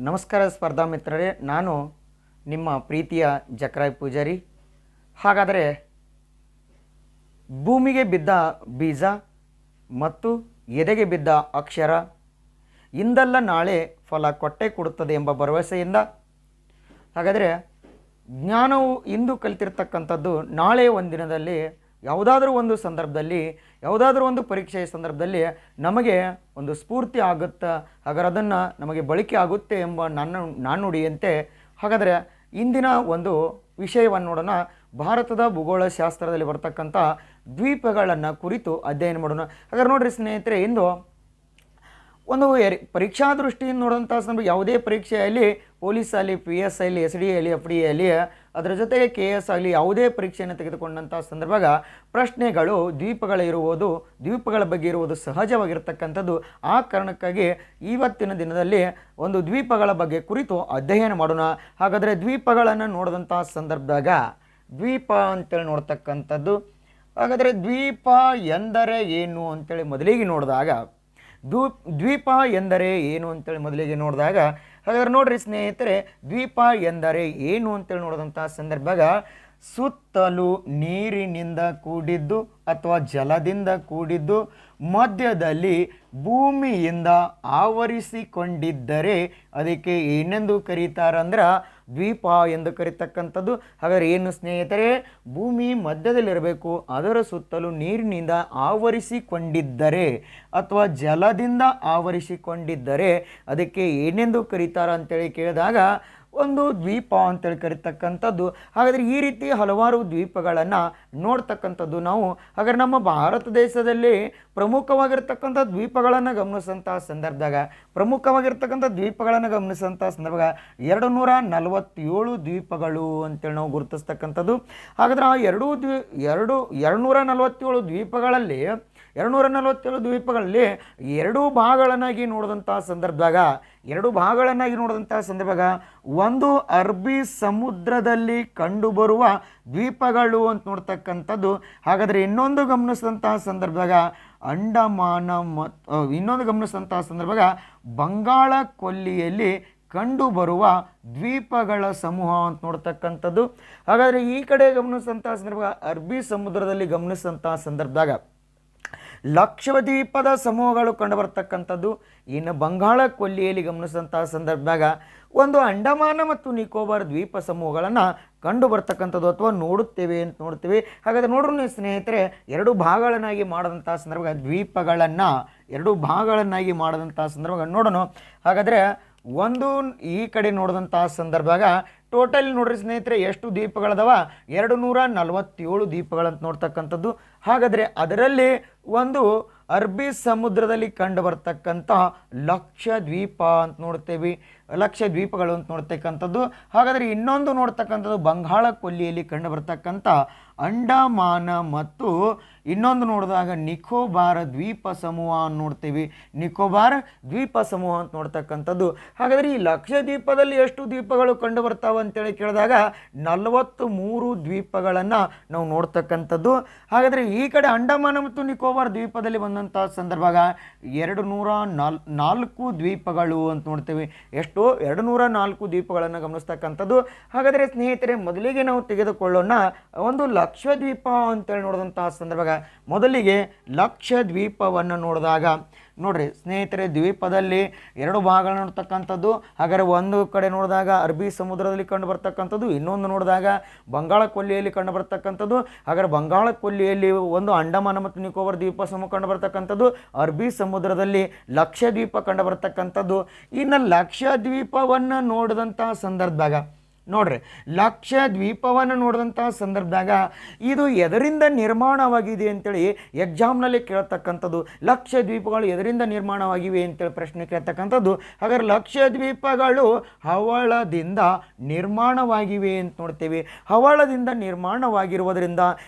ನಮಸ್ಕಾರ ಸ್ಪರ್ಧಾ ಮಿತ್ರರೇ, ನಾನು ನಿಮ್ಮ ಪ್ರೀತಿಯ ಜಕ್ರಾಯ್ ಪೂಜಾರಿ. ಹಾಗಾದರೆ ಭೂಮಿಗೆ ಬಿದ್ದ ಬೀಜ ಮತ್ತು ಎದೆಗೆ ಬಿದ್ದ ಅಕ್ಷರ ಇಂದಲ್ಲ ನಾಳೆ ಫಲ ಕೊಟ್ಟೆ ಕೊಡುತ್ತದೆ ಎಂಬ ಭರವಸೆಯಿಂದ, ಹಾಗಾದರೆ ಜ್ಞಾನವು ಇಂದು ಕಲಿತಿರ್ತಕ್ಕಂಥದ್ದು ನಾಳೆ ಒಂದಿನದಲ್ಲಿ ಯಾವುದಾದ್ರೂ ಒಂದು ಸಂದರ್ಭದಲ್ಲಿ, ಯಾವುದಾದ್ರೂ ಒಂದು ಪರೀಕ್ಷೆಯ ಸಂದರ್ಭದಲ್ಲಿ ನಮಗೆ ಒಂದು ಸ್ಫೂರ್ತಿ ಆಗುತ್ತೆ, ಹಾಗಾದ್ರೆ ಅದನ್ನು ನಮಗೆ ಬಳಕೆ ಆಗುತ್ತೆ ಎಂಬ ನಾಣ್ಣುಡಿಯಂತೆ ಹಾಗಾದರೆ ಇಂದಿನ ಒಂದು ವಿಷಯವನ್ನು ನೋಡೋಣ. ಭಾರತದ ಭೂಗೋಳ ಶಾಸ್ತ್ರದಲ್ಲಿ ಬರ್ತಕ್ಕಂಥ ದ್ವೀಪಗಳನ್ನು ಕುರಿತು ಅಧ್ಯಯನ ಮಾಡೋಣ. ಹಾಗಾದ್ರೆ ನೋಡ್ರಿ ಸ್ನೇಹಿತರೆ, ಇಂದು ಒಂದು ಪರೀಕ್ಷಾ ದೃಷ್ಟಿಯಿಂದ ನೋಡುವಂಥ ಸಂದರ್ಭ ಯಾವುದೇ ಪರೀಕ್ಷೆಯಲ್ಲಿ ಪೊಲೀಸ್ ಆಗಲಿ, PS ಆಗಲಿ, SD ಆಗಲಿ, FD ಆಗಲಿ, ಅದರ ಜೊತೆಗೆ KS ಆಗಲಿ ಯಾವುದೇ ಪರೀಕ್ಷೆಯನ್ನು ತೆಗೆದುಕೊಂಡಂಥ ಸಂದರ್ಭಾಗ ಪ್ರಶ್ನೆಗಳು ದ್ವೀಪಗಳ ಬಗ್ಗೆ ಇರುವುದು ಸಹಜವಾಗಿರ್ತಕ್ಕಂಥದ್ದು. ಆ ಕಾರಣಕ್ಕಾಗಿ ಇವತ್ತಿನ ದಿನದಲ್ಲಿ ಒಂದು ದ್ವೀಪಗಳ ಬಗ್ಗೆ ಕುರಿತು ಅಧ್ಯಯನ ಮಾಡೋಣ. ಹಾಗಾದರೆ ದ್ವೀಪಗಳನ್ನು ನೋಡಿದಂಥ ಸಂದರ್ಭದಾಗ ದ್ವೀಪ ಅಂತೇಳಿ ನೋಡ್ತಕ್ಕಂಥದ್ದು, ಹಾಗಾದರೆ ದ್ವೀಪ ಎಂದರೆ ಏನು ಅಂತೇಳಿ ಮೊದಲಿಗೆ ನೋಡಿದಾಗ ದ್ವೀಪ ಎಂದರೆ ಏನು ಅಂತೇಳಿ ಮೊದಲಿಗೆ ನೋಡಿದಾಗ ಹಾಗಾದ್ರೆ ನೋಡ್ರಿ ಸ್ನೇಹಿತರೆ, ದ್ವೀಪ ಎಂದರೆ ಏನು ಅಂತೇಳಿ ನೋಡಿದಂಥ ಸಂದರ್ಭಾಗ ಸುತ್ತಲೂ ನೀರಿನಿಂದ ಕೂಡಿದ್ದು ಅಥವಾ ಜಲದಿಂದ ಕೂಡಿದ್ದು ಮಧ್ಯದಲ್ಲಿ ಭೂಮಿಯಿಂದ ಆವರಿಸಿಕೊಂಡಿದ್ದರೆ ಅದಕ್ಕೆ ಏನೆಂದು ಕರೀತಾರಂದ್ರೆ ದ್ವೀಪ ಎಂದು ಕರೀತಕ್ಕಂಥದ್ದು. ಹಾಗಾದರೆ ಏನು ಸ್ನೇಹಿತರೆ, ಭೂಮಿ ಮಧ್ಯದಲ್ಲಿರಬೇಕು, ಅದರ ಸುತ್ತಲೂ ನೀರಿನಿಂದ ಆವರಿಸಿಕೊಂಡಿದ್ದರೆ ಅಥವಾ ಜಲದಿಂದ ಆವರಿಸಿಕೊಂಡಿದ್ದರೆ ಅದಕ್ಕೆ ಏನೆಂದು ಕರೀತಾರ ಅಂತೇಳಿ ಕೇಳಿದಾಗ ಒಂದು ದ್ವೀಪ ಅಂತೇಳಿ ಕರೀತಕ್ಕಂಥದ್ದು. ಹಾಗಾದರೆ ಈ ರೀತಿ ಹಲವಾರು ದ್ವೀಪಗಳನ್ನು ನೋಡ್ತಕ್ಕಂಥದ್ದು ನಾವು. ಹಾಗಾದ್ರೆ ನಮ್ಮ ಭಾರತ ದೇಶದಲ್ಲಿ ಪ್ರಮುಖವಾಗಿರ್ತಕ್ಕಂಥ ದ್ವೀಪಗಳನ್ನು ಗಮನಿಸೋಂಥ ಸಂದರ್ಭದಾಗ 247 ದ್ವೀಪಗಳು ಅಂತೇಳಿ ನಾವು ಗುರುತಿಸ್ತಕ್ಕಂಥದ್ದು. ಹಾಗಾದ್ರೆ ಆ 247 ದ್ವೀಪಗಳಲ್ಲಿ ಎರಡು ಭಾಗಗಳನ್ನಾಗಿ ನೋಡಿದಂಥ ಸಂದರ್ಭದಾಗ ಒಂದು ಅರಬ್ಬಿ ಸಮುದ್ರದಲ್ಲಿ ಕಂಡುಬರುವ ದ್ವೀಪಗಳು ಅಂತ ನೋಡ್ತಕ್ಕಂಥದ್ದು. ಹಾಗಾದರೆ ಇನ್ನೊಂದು ಗಮನಿಸಿದಂತಹ ಸಂದರ್ಭದಾಗ ಬಂಗಾಳ ಕೊಲ್ಲಿಯಲ್ಲಿ ಕಂಡುಬರುವ ದ್ವೀಪಗಳ ಸಮೂಹ ಅಂತ ನೋಡ್ತಕ್ಕಂಥದ್ದು. ಹಾಗಾದರೆ ಈ ಕಡೆ ಗಮನಿಸಿದಂತಹ ಸಂದರ್ಭ ಅರಬ್ಬಿ ಸಮುದ್ರದಲ್ಲಿ ಗಮನಿಸಿದಂತಹ ಸಂದರ್ಭದಾಗ ಲಕ್ಷದ್ವೀಪದ ಸಮೂಹಗಳು ಕಂಡುಬರ್ತಕ್ಕಂಥದ್ದು. ಇನ್ನು ಬಂಗಾಳ ಕೊಲ್ಲಿಯಲ್ಲಿ ಗಮನಿಸಿದಂತಹ ಸಂದರ್ಭದಾಗ ಒಂದು ಅಂಡಮಾನ ಮತ್ತು ನಿಕೋಬಾರ್ ದ್ವೀಪ ಸಮೂಹಗಳನ್ನು ಕಂಡು ಬರ್ತಕ್ಕಂಥದ್ದು ಅಥವಾ ನೋಡುತ್ತೇವೆ. ಹಾಗಾದರೆ ನೋಡ್ರಿ ಸ್ನೇಹಿತರೆ, ಎರಡು ಭಾಗಗಳನ್ನಾಗಿ ಮಾಡಿದಂಥ ಸಂದರ್ಭ ನೋಡೋಣ. ಹಾಗಾದರೆ ಒಂದು ಈ ಕಡೆ ನೋಡಿದಂಥ ಸಂದರ್ಭದಾಗ ಟೋಟಲ್ ನೋಡ್ರಿ ಸ್ನೇಹಿತರೆ ಎಷ್ಟು ದ್ವೀಪಗಳದಾವ, 247 ದ್ವೀಪಗಳಂತ ನೋಡ್ತಕ್ಕಂಥದ್ದು. ಹಾಗಾದರೆ ಅದರಲ್ಲಿ ಒಂದು ಅರಬ್ಬಿ ಸಮುದ್ರದಲ್ಲಿ ಕಂಡು ಬರ್ತಕ್ಕಂಥ ಲಕ್ಷ ದ್ವೀಪಗಳು ಅಂತ ನೋಡ್ತಕ್ಕಂಥದ್ದು. ಹಾಗಾದರೆ ಇನ್ನೊಂದು ನೋಡ್ತಕ್ಕಂಥದ್ದು ಬಂಗಾಳ ಕೊಲ್ಲಿಯಲ್ಲಿ ಕಂಡು ಬರ್ತಕ್ಕಂಥ ಅಂಡಮಾನ ಮತ್ತು ಇನ್ನೊಂದು ನೋಡಿದಾಗ ನಿಕೋಬಾರ್ ದ್ವೀಪ ಸಮೂಹ ಅಂತ ನೋಡ್ತಕ್ಕಂಥದ್ದು. ಹಾಗಾದರೆ ಈ ಲಕ್ಷದ್ವೀಪದಲ್ಲಿ ಎಷ್ಟು ದ್ವೀಪಗಳು ಕಂಡು ಬರ್ತಾವೆ ಅಂತೇಳಿ ಕೇಳಿದಾಗ 43 ದ್ವೀಪಗಳನ್ನು ನಾವು ನೋಡ್ತಕ್ಕಂಥದ್ದು. ಹಾಗಾದರೆ ಈ ಕಡೆ ಅಂಡಮಾನ ಮತ್ತು ನಿಕೋಬಾರ್ ದ್ವೀಪದಲ್ಲಿ ಬಂದಂಥ ಸಂದರ್ಭಾಗ 204 ದ್ವೀಪಗಳು ಅಂತ ನೋಡ್ತೇವೆ. ಎಷ್ಟು 204 ದ್ವೀಪಗಳನ್ನು ಗಮನಿಸ್ತಕ್ಕಂಥದ್ದು. ಹಾಗಾದರೆ ಸ್ನೇಹಿತರೆ, ಮೊದಲಿಗೆ ನಾವು ತೆಗೆದುಕೊಳ್ಳೋಣ ಒಂದು ಲಕ್ಷದ್ವೀಪ ಅಂತೇಳಿ ನೋಡಿದಂತಹ ಸಂದರ್ಭ. ಮೊದಲಿಗೆ ಲಕ್ಷದ್ವೀಪವನ್ನು ನೋಡಿದಾಗ ನೋಡ್ರಿ ಸ್ನೇಹಿತರೆ, ದ್ವೀಪದಲ್ಲಿ ಎರಡು ಭಾಗಗಳು ನೋಡ್ತಕ್ಕಂಥದ್ದು. ಹಾಗಾದರೆ ಒಂದು ಕಡೆ ನೋಡಿದಾಗ ಅರಬ್ಬಿ ಸಮುದ್ರದಲ್ಲಿ ಕಂಡು ಬರ್ತಕ್ಕಂಥದ್ದು, ಇನ್ನೊಂದು ನೋಡಿದಾಗ ಬಂಗಾಳ ಕೊಲ್ಲಿಯಲ್ಲಿ ಕಂಡು ಬರ್ತಕ್ಕಂಥದ್ದು. ಹಾಗಾದರೆ ಬಂಗಾಳ ಕೊಲ್ಲಿಯಲ್ಲಿ ಒಂದು ಅಂಡಮಾನ ಮತ್ತು ನಿಕೋಬಾರ್ ದ್ವೀಪ ಸಮೂಹ ಕಂಡು ಬರ್ತಕ್ಕಂಥದ್ದು, ಅರಬ್ಬಿ ಸಮುದ್ರದಲ್ಲಿ ಲಕ್ಷದ್ವೀಪ ಕಂಡು ಬರ್ತಕ್ಕಂಥದ್ದು. ಇನ್ನು ಲಕ್ಷದ್ವೀಪವನ್ನು ನೋಡಿದಂತಹ ಸಂದರ್ಭದಾಗ ನೋಡ್ರಿ, ಲಕ್ಷದ್ವೀಪವನ್ನು ನೋಡಿದಂತಹ ಸಂದರ್ಭದಾಗ ಇದು ಎದರಿಂದ ನಿರ್ಮಾಣವಾಗಿದೆ ಅಂತೇಳಿ ಎಕ್ಸಾಮ್ನಲ್ಲಿ ಕೇಳ್ತಕ್ಕಂಥದ್ದು. ಲಕ್ಷದ್ವೀಪಗಳು ಎದರಿಂದ ನಿರ್ಮಾಣವಾಗಿವೆ ಅಂತೇಳಿ ಪ್ರಶ್ನೆ ಕೇಳ್ತಕ್ಕಂಥದ್ದು. ಹಾಗಾದ್ರೆ ಲಕ್ಷದ್ವೀಪಗಳು ಹವಳದಿಂದ ನಿರ್ಮಾಣವಾಗಿವೆ ಅಂತ ನೋಡ್ತೇವೆ. ಹವಳದಿಂದ ನಿರ್ಮಾಣವಾಗಿರುವುದರಿಂದ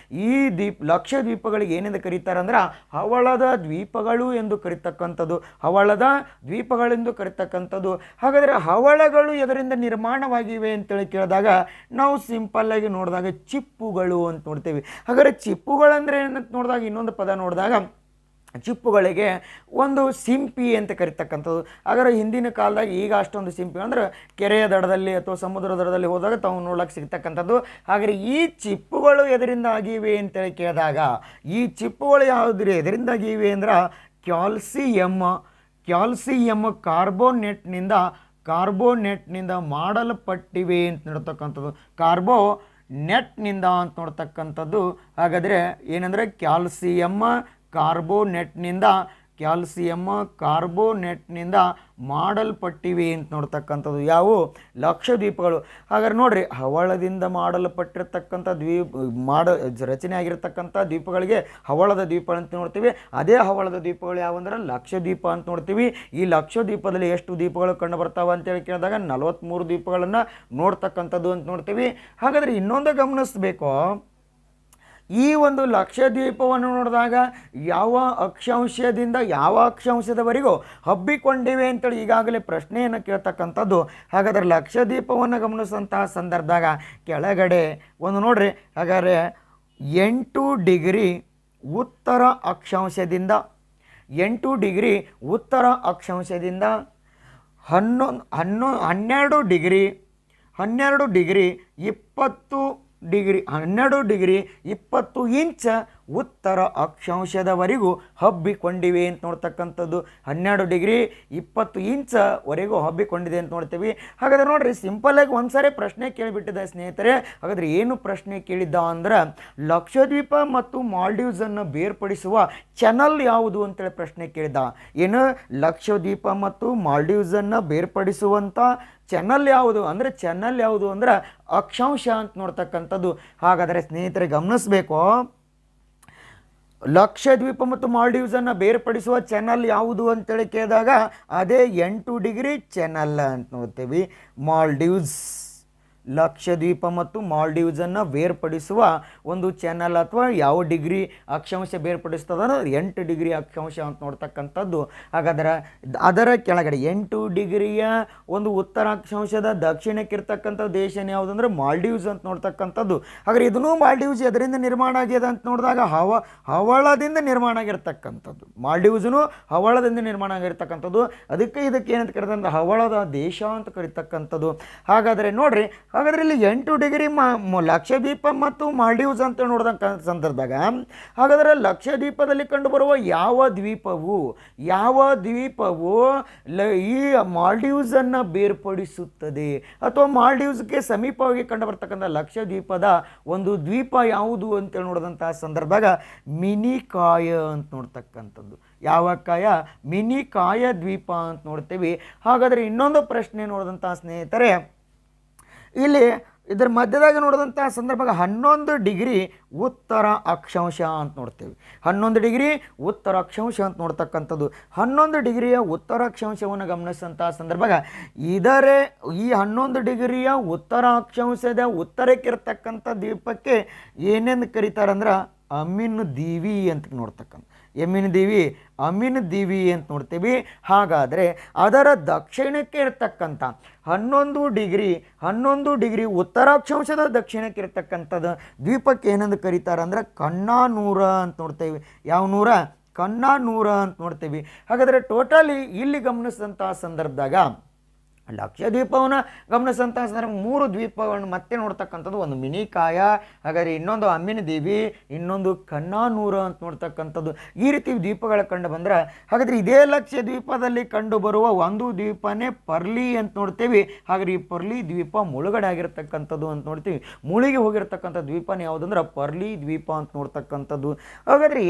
ಈ ಲಕ್ಷದ್ವೀಪಗಳಿಗೆ ಏನೆಂದು ಕರೀತಾರೆ ಅಂದ್ರೆ ಹವಳದ ದ್ವೀಪಗಳು ಎಂದು ಕರೀತಕ್ಕಂಥದ್ದು. ಹಾಗಾದರೆ ಹವಳಗಳು ಎದರಿಂದ ನಿರ್ಮಾಣವಾಗಿವೆ ಅಂತೇಳಿ ಕೇಳಿದಾಗ ನಾವು ಸಿಂಪಲ್ ಆಗಿ ನೋಡಿದಾಗ ಚಿಪ್ಪುಗಳು ಅಂತ ನೋಡ್ತೇವೆ. ಹಾಗಾದರೆ ಚಿಪ್ಪುಗಳಂದ್ರೆ ಏನಂತ ನೋಡಿದಾಗ ಇನ್ನೊಂದು ಪದ ನೋಡಿದಾಗ ಚಿಪ್ಪುಗಳಿಗೆ ಒಂದು ಸಿಂಪಿ ಅಂತ ಕರಿತಕ್ಕಂಥದ್ದು. ಹಾಗಾದ್ರೆ ಹಿಂದಿನ ಕಾಲದಾಗ ಈಗ ಅಷ್ಟೊಂದು ಸಿಂಪಿ ಅಂದ್ರೆ ಕೆರೆಯ ದಡದಲ್ಲಿ ಅಥವಾ ಸಮುದ್ರ ದಡದಲ್ಲಿ ಹೋದಾಗ ತಾವು ನೋಡ್ಲಿಕ್ಕೆ ಸಿಗ್ತಕ್ಕಂಥದ್ದು. ಹಾಗಾದ್ರೆ ಈ ಚಿಪ್ಪುಗಳು ಎದರಿಂದ ಆಗಿವೆ ಅಂತೇಳಿ ಕೇಳಿದಾಗ ಈ ಚಿಪ್ಪುಗಳು ಯಾವುದ್ರಿ ಎದರಿಂದಾಗಿವೆ ಅಂದ್ರೆ ಕ್ಯಾಲ್ಸಿಯಮ್ ಕಾರ್ಬೋನೆಟ್ನಿಂದ ಮಾಡಲ್ಪಟ್ಟಿವೆ ಅಂತ ನೋಡ್ತಕ್ಕಂಥದ್ದು. ಕಾರ್ಬೋನೆಟ್ನಿಂದ ಅಂತ ನೋಡ್ತಕ್ಕಂಥದ್ದು. ಹಾಗಾದರೆ ಏನಂದರೆ ಕ್ಯಾಲ್ಸಿಯಮ್ ಕಾರ್ಬೋನೆಟ್ನಿಂದ ಮಾಡಲ್ಪಟ್ಟಿವೆ ಅಂತ ನೋಡ್ತಕ್ಕಂಥದ್ದು. ಯಾವುವು? ಲಕ್ಷದ್ವೀಪಗಳು. ಹಾಗಾದ್ರೆ ನೋಡ್ರಿ, ಹವಳದಿಂದ ಮಾಡಲ್ಪಟ್ಟಿರ್ತಕ್ಕಂಥ ರಚನೆ ಆಗಿರ್ತಕ್ಕಂಥ ದ್ವೀಪಗಳಿಗೆ ಹವಳದ ದ್ವೀಪ ಅಂತ ನೋಡ್ತೀವಿ. ಅದೇ ಹವಳದ ದ್ವೀಪಗಳು ಯಾವಂದ್ರೆ ಲಕ್ಷದ್ವೀಪ ಅಂತ ನೋಡ್ತೀವಿ. ಈ ಲಕ್ಷದ್ವೀಪದಲ್ಲಿ ಎಷ್ಟು ದ್ವೀಪಗಳು ಕಂಡು ಬರ್ತಾವೆ ಅಂತೇಳಿ ಕೇಳಿದಾಗ 43 ದ್ವೀಪಗಳನ್ನು ನೋಡ್ತಕ್ಕಂಥದ್ದು ಅಂತ ನೋಡ್ತೀವಿ. ಹಾಗಾದರೆ ಇನ್ನೊಂದು ಗಮನಿಸಬೇಕು, ಈ ಒಂದು ಲಕ್ಷದ್ವೀಪವನ್ನು ನೋಡಿದಾಗ ಯಾವ ಅಕ್ಷಾಂಶದಿಂದ ಯಾವ ಅಕ್ಷಾಂಶದವರೆಗೂ ಹಬ್ಬಿಕೊಂಡಿವೆ ಅಂತೇಳಿ ಈಗಾಗಲೇ ಪ್ರಶ್ನೆಯನ್ನು ಕೇಳ್ತಕ್ಕಂಥದ್ದು. ಹಾಗಾದರೆ ಲಕ್ಷದ್ವೀಪವನ್ನು ಗಮನಿಸುವಂತಹ ಸಂದರ್ಭದಾಗ ಕೆಳಗಡೆ ಒಂದು ನೋಡ್ರಿ, ಹಾಗಾದರೆ 8 ಡಿಗ್ರಿ ಉತ್ತರ ಅಕ್ಷಾಂಶದಿಂದ 12 ಡಿಗ್ರಿ 20 ಇಂಚ್ ಉತ್ತರ ಅಕ್ಷಾಂಶದವರೆಗೂ ಹಬ್ಬಿಕೊಂಡಿವೆ ಅಂತ ನೋಡ್ತಕ್ಕಂಥದ್ದು. 12 ಡಿಗ್ರಿ 20 ಇಂಚವರೆಗೂ ಹಬ್ಬಿಕೊಂಡಿದೆ ಅಂತ ನೋಡ್ತೀವಿ. ಹಾಗಾದ್ರೆ ನೋಡ್ರಿ, ಸಿಂಪಲ್ಲಾಗಿ ಒಂದ್ಸರಿ ಪ್ರಶ್ನೆ ಕೇಳಿಬಿಟ್ಟಿದೆ ಸ್ನೇಹಿತರೆ. ಹಾಗಾದ್ರೆ ಏನು ಪ್ರಶ್ನೆ ಕೇಳಿದ್ದ ಅಂದ್ರೆ, ಲಕ್ಷದ್ವೀಪ ಮತ್ತು ಮಾಲ್ಡೀವ್ಸನ್ನು ಬೇರ್ಪಡಿಸುವ ಚಾನಲ್ ಯಾವುದು ಅಂತೇಳಿ ಪ್ರಶ್ನೆ ಕೇಳಿದ್ದ. ಏನು? ಲಕ್ಷದ್ವೀಪ ಮತ್ತು ಮಾಲ್ಡೀವ್ಸನ್ನು ಬೇರ್ಪಡಿಸುವಂಥ ಚಾನಲ್ ಯಾವುದು ಅಂದ್ರೆ ಅಕ್ಷಾಂಶ ಅಂತ ನೋಡ್ತಕ್ಕಂಥದ್ದು. ಹಾಗಾದರೆ ಸ್ನೇಹಿತರೆ ಗಮನಿಸಬೇಕು, ಲಕ್ಷದ್ವೀಪ ಮತ್ತು ಮಾಲ್ಡೀವ್ಸನ್ನು ಬೇರ್ಪಡಿಸುವ ಚಾನಲ್ ಯಾವುದು ಅಂತೇಳಿ ಕೇಳಿದಾಗ ಅದೇ 8 ಡಿಗ್ರಿ ಚಾನಲ್ ಅಂತ ನೋಡ್ತೀವಿ. ಮಾಲ್ಡೀವ್ಸ್, ಲಕ್ಷದ್ವೀಪ ಮತ್ತು ಮಾಲ್ಡೀವ್ಸನ್ನು ಬೇರ್ಪಡಿಸುವ ಒಂದು ಚಾನಲ್ ಅಥವಾ ಯಾವ ಡಿಗ್ರಿ ಅಕ್ಷಾಂಶ ಬೇರ್ಪಡಿಸ್ತದ 8 ಡಿಗ್ರಿ ಅಕ್ಷಾಂಶ ಅಂತ ನೋಡ್ತಕ್ಕಂಥದ್ದು. ಹಾಗಾದ್ರೆ ಅದರ ಕೆಳಗಡೆ 8 ಡಿಗ್ರಿಯ ಒಂದು ಉತ್ತರ ಅಕ್ಷಾಂಶದ ದಕ್ಷಿಣಕ್ಕಿರ್ತಕ್ಕಂಥ ದೇಶನ ಯಾವುದು ಅಂದರೆ ಮಾಲ್ಡೀವ್ಸ್ ಅಂತ ನೋಡ್ತಕ್ಕಂಥದ್ದು. ಹಾಗಾದ್ರೆ ಇದನ್ನು ಮಾಲ್ಡೀವ್ಸ್ ಎದರಿಂದ ನಿರ್ಮಾಣ ಆಗಿದೆ ಅಂತ ನೋಡಿದಾಗ ಹವಳದಿಂದ ನಿರ್ಮಾಣ ಆಗಿರ್ತಕ್ಕಂಥದ್ದು. ಮಾಲ್ಡೀವ್ಸ್ನು ಹವಳದಿಂದ ನಿರ್ಮಾಣ ಆಗಿರ್ತಕ್ಕಂಥದ್ದು. ಇದಕ್ಕೆ ಏನಂತ ಕರೀತಾರೆ? ಹವಳದ ದೇಶ ಅಂತ ಕರೀತಕ್ಕಂಥದ್ದು. ಹಾಗಾದರೆ ನೋಡ್ರಿ, ಹಾಗಾದ್ರೆ ಇಲ್ಲಿ 8 ಡಿಗ್ರಿ ಲಕ್ಷದ್ವೀಪ ಮತ್ತು ಮಾಲ್ಡೀವ್ಸ್ ಅಂತ ನೋಡಿದಂಥ ಸಂದರ್ಭದಾಗ ಹಾಗಾದರೆ ಲಕ್ಷದ್ವೀಪದಲ್ಲಿ ಕಂಡುಬರುವ ಯಾವ ದ್ವೀಪವು ಈ ಮಾಲ್ಡೀವ್ಸನ್ನು ಬೇರ್ಪಡಿಸುತ್ತದೆ ಅಥವಾ ಮಾಲ್ಡೀವ್ಸ್ಗೆ ಸಮೀಪವಾಗಿ ಕಂಡುಬರ್ತಕ್ಕಂಥ ಲಕ್ಷದ್ವೀಪದ ಒಂದು ದ್ವೀಪ ಯಾವುದು ಅಂತೇಳಿ ನೋಡಿದಂಥ ಸಂದರ್ಭದಾಗ ಮಿನಿಕಾಯ ಅಂತ ನೋಡ್ತಕ್ಕಂಥದ್ದು. ಯಾವ ಕಾಯ? ಮಿನಿಕಾಯ ದ್ವೀಪ ಅಂತ ನೋಡ್ತೀವಿ. ಹಾಗಾದರೆ ಇನ್ನೊಂದು ಪ್ರಶ್ನೆ ನೋಡಿದಂಥ ಸ್ನೇಹಿತರೆ, ಇಲ್ಲಿ ಇದರ ಮಧ್ಯದಾಗ ನೋಡಿದಂಥ ಸಂದರ್ಭ 11 ಡಿಗ್ರಿ ಉತ್ತರ ಅಕ್ಷಾಂಶ ಅಂತ ನೋಡ್ತೇವೆ. 11 ಡಿಗ್ರಿ ಉತ್ತರ ಅಕ್ಷಾಂಶ ಅಂತ ನೋಡ್ತಕ್ಕಂಥದ್ದು. 11 ಡಿಗ್ರಿಯ ಉತ್ತರ ಅಕ್ಷಾಂಶವನ್ನು ಗಮನಿಸಿದಂಥ ಸಂದರ್ಭದಾಗ ಈ 11 ಡಿಗ್ರಿಯ ಉತ್ತರ ಅಕ್ಷಾಂಶದ ಉತ್ತರಕ್ಕಿರ್ತಕ್ಕಂಥ ದ್ವೀಪಕ್ಕೆ ಏನೇನು ಕರೀತಾರಂದ್ರೆ ಅಮೀನ್ ದೀವಿ ಅಂತ ನೋಡ್ತಕ್ಕಂಥ ಅಮೀನ್ ದೀವಿ ಅಂತ ನೋಡ್ತೀವಿ. ಹಾಗಾದರೆ ಅದರ ದಕ್ಷಿಣಕ್ಕೆ ಇರತಕ್ಕಂಥ 11 ಡಿಗ್ರಿ ಉತ್ತರಾಕ್ಷಾಂಶದ ದಕ್ಷಿಣಕ್ಕೆ ಇರತಕ್ಕಂಥದ್ದು ದ್ವೀಪಕ್ಕೆ ಏನಂದು ಕರೀತಾರೆ ಅಂದ್ರೆ ಕಣ್ಣಾನೂರ ಅಂತ ನೋಡ್ತೇವೆ. ಯಾವ ನೂರ? ಕಣ್ಣಾನೂರ ಅಂತ ನೋಡ್ತೀವಿ. ಹಾಗಾದರೆ ಟೋಟಲಿ ಇಲ್ಲಿ ಗಮನಿಸಿದಂಥ ಸಂದರ್ಭದಾಗ ಲಕ್ಷದ್ವೀಪವನ್ನು ಗಮನಿಸಿದಂಥ ಸಂದರ್ಭ 3 ದ್ವೀಪಗಳನ್ನು ಮತ್ತೆ ನೋಡ್ತಕ್ಕಂಥದ್ದು. ಒಂದು ಮಿನಿಕಾಯ, ಹಾಗಾದರೆ ಇನ್ನೊಂದು ಅಮೀನ್ ದೀವಿ, ಇನ್ನೊಂದು ಕಣ್ಣಾನೂರ ಅಂತ ನೋಡ್ತಕ್ಕಂಥದ್ದು. ಈ ರೀತಿ ದ್ವೀಪಗಳ ಕಂಡು ಬಂದರೆ ಹಾಗಾದರೆ ಇದೇ ಲಕ್ಷದ್ವೀಪದಲ್ಲಿ ಕಂಡು ಬರುವ ಒಂದು ದ್ವೀಪನೇ ಪರ್ಲಿ ಅಂತ ನೋಡ್ತೀವಿ. ಹಾಗಾದರೆ ಈ ಪರ್ಲಿ ದ್ವೀಪ ಮುಳುಗಡೆ ಆಗಿರ್ತಕ್ಕಂಥದ್ದು ಅಂತ ನೋಡ್ತೀವಿ. ಮುಳುಗಿ ಹೋಗಿರ್ತಕ್ಕಂಥ ದ್ವೀಪನೇ ಯಾವುದಂದ್ರೆ ಪರ್ಲಿ ದ್ವೀಪ ಅಂತ ನೋಡ್ತಕ್ಕಂಥದ್ದು. ಹಾಗಾದರೆ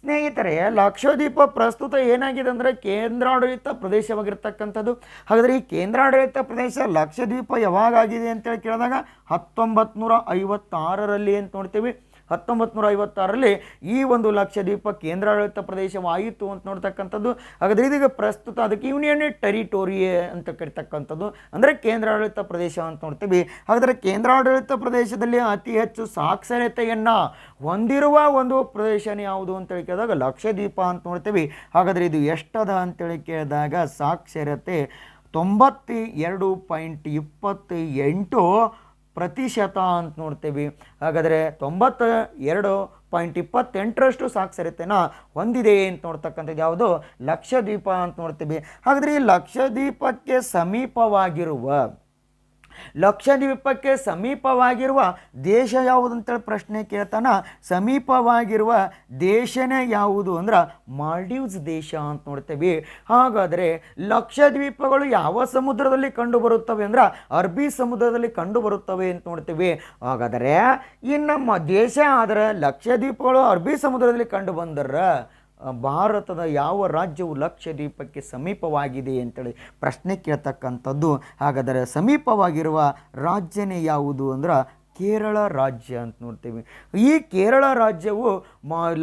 ಸ್ನೇಹಿತರೆ, ಲಕ್ಷದ್ವೀಪ ಪ್ರಸ್ತುತ ಏನಾಗಿದೆ ಅಂದರೆ ಕೇಂದ್ರಾಡಳಿತ ಪ್ರದೇಶವಾಗಿರ್ತಕ್ಕಂಥದ್ದು. ಹಾಗಾದರೆ ಈ ಕೇಂದ್ರಾಡಳಿತ ಪ್ರದೇಶ ಲಕ್ಷದ್ವೀಪ ಯಾವಾಗಾಗಿದೆ ಅಂತೇಳಿ ಕೇಳಿದಾಗ 1956ರಲ್ಲಿ ಅಂತ ನೋಡ್ತೀವಿ. 1956ರಲ್ಲಿ ಈ ಒಂದು ಲಕ್ಷದ್ವೀಪ ಕೇಂದ್ರಾಡಳಿತ ಪ್ರದೇಶವಾಯಿತು ಅಂತ ನೋಡ್ತಕ್ಕಂಥದ್ದು. ಹಾಗಾದರೆ ಇದೀಗ ಪ್ರಸ್ತುತ ಅದಕ್ಕೆ ಯೂನಿಯನ್ ಟೆರಿಟೋರಿ ಅಂತ ಕರಿತಕ್ಕಂಥದ್ದು, ಅಂದರೆ ಕೇಂದ್ರಾಡಳಿತ ಪ್ರದೇಶ ಅಂತ ನೋಡ್ತೀವಿ. ಹಾಗಾದರೆ ಕೇಂದ್ರಾಡಳಿತ ಪ್ರದೇಶದಲ್ಲಿ ಅತಿ ಹೆಚ್ಚು ಸಾಕ್ಷರತೆಯನ್ನು ಹೊಂದಿರುವ ಒಂದು ಪ್ರದೇಶನೇ ಯಾವುದು ಅಂತೇಳಿ ಕೇಳಿದಾಗ ಲಕ್ಷದ್ವೀಪ ಅಂತ ನೋಡ್ತೀವಿ. ಹಾಗಾದರೆ ಇದು ಎಷ್ಟದ ಅಂತೇಳಿ ಕೇಳಿದಾಗ ಸಾಕ್ಷರತೆ 92.28% ಅಂತ ನೋಡ್ತೀವಿ. ಹಾಗಾದರೆ 92 0.28ರಷ್ಟು ಸಾಕ್ಷರತೆನ ಹೊಂದಿದೆ ಅಂತ ನೋಡ್ತಕ್ಕಂಥದ್ದು ಯಾವುದು ಲಕ್ಷದ್ವೀಪ ಅಂತ ನೋಡ್ತೀವಿ. ಹಾಗಾದರೆ ಈ ಲಕ್ಷದ್ವೀಪಕ್ಕೆ ಸಮೀಪವಾಗಿರುವ ದೇಶ ಯಾವುದು ಅಂತೇಳಿ ಪ್ರಶ್ನೆ ಕೇಳ್ತಾನ. ಸಮೀಪವಾಗಿರುವ ದೇಶನೇ ಯಾವುದು ಅಂದ್ರೆ ಮಾಲ್ಡೀವ್ಸ್ ದೇಶ ಅಂತ ನೋಡ್ತೇವೆ. ಹಾಗಾದರೆ ಲಕ್ಷದ್ವೀಪಗಳು ಯಾವ ಸಮುದ್ರದಲ್ಲಿ ಕಂಡು ಬರುತ್ತವೆ ಅಂದ್ರೆ ಅರಬ್ಬಿ ಸಮುದ್ರದಲ್ಲಿ ಕಂಡು ಬರುತ್ತವೆ ಅಂತ ನೋಡ್ತೇವೆ. ಹಾಗಾದರೆ ಈ ನಮ್ಮ ದೇಶ ಆದರೆ ಲಕ್ಷದ್ವೀಪಗಳು ಅರಬ್ಬಿ ಸಮುದ್ರದಲ್ಲಿ ಕಂಡು ಬಂದರೆ ಭಾರತದ ಯಾವ ರಾಜ್ಯವು ಲಕ್ಷದ್ವೀಪಕ್ಕೆ ಸಮೀಪವಾಗಿದೆ ಅಂತೇಳಿ ಪ್ರಶ್ನೆ ಕೇಳ್ತಕ್ಕಂಥದ್ದು. ಹಾಗಾದರೆ ಸಮೀಪವಾಗಿರುವ ರಾಜ್ಯನೇ ಯಾವುದು ಅಂದ್ರೆ ಕೇರಳ ರಾಜ್ಯ ಅಂತ ನೋಡ್ತೀವಿ. ಈ ಕೇರಳ ರಾಜ್ಯವು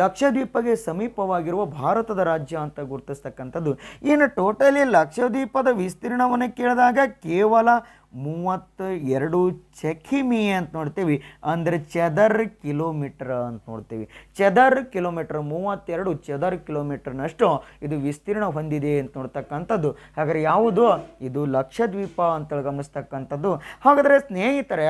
ಲಕ್ಷದ್ವೀಪಕ್ಕೆ ಸಮೀಪವಾಗಿರುವ ಭಾರತದ ರಾಜ್ಯ ಅಂತ ಗುರುತಿಸ್ತಕ್ಕಂಥದ್ದು. ಇನ್ನು ಟೋಟಲಿ ಲಕ್ಷದ್ವೀಪದ ವಿಸ್ತೀರ್ಣವನ್ನು ಕೇಳಿದಾಗ ಕೇವಲ 32 ಚೆಕಿಮಿ ಅಂತ ನೋಡ್ತೀವಿ, ಅಂದರೆ ಚದರ್ ಕಿಲೋಮೀಟರ್ ಅಂತ ನೋಡ್ತೀವಿ. ಚದರ್ ಕಿಲೋಮೀಟರ್ 32 ಚದರ್ ಕಿಲೋಮೀಟರ್ನಷ್ಟು ಇದು ವಿಸ್ತೀರ್ಣ ಹೊಂದಿದೆ ಅಂತ ನೋಡ್ತಕ್ಕಂಥದ್ದು. ಹಾಗಾದರೆ ಯಾವುದು ಇದು ಲಕ್ಷದ್ವೀಪ ಅಂತೇಳಿ ಗಮನಿಸ್ತಕ್ಕಂಥದ್ದು. ಹಾಗಾದರೆ ಸ್ನೇಹಿತರೆ,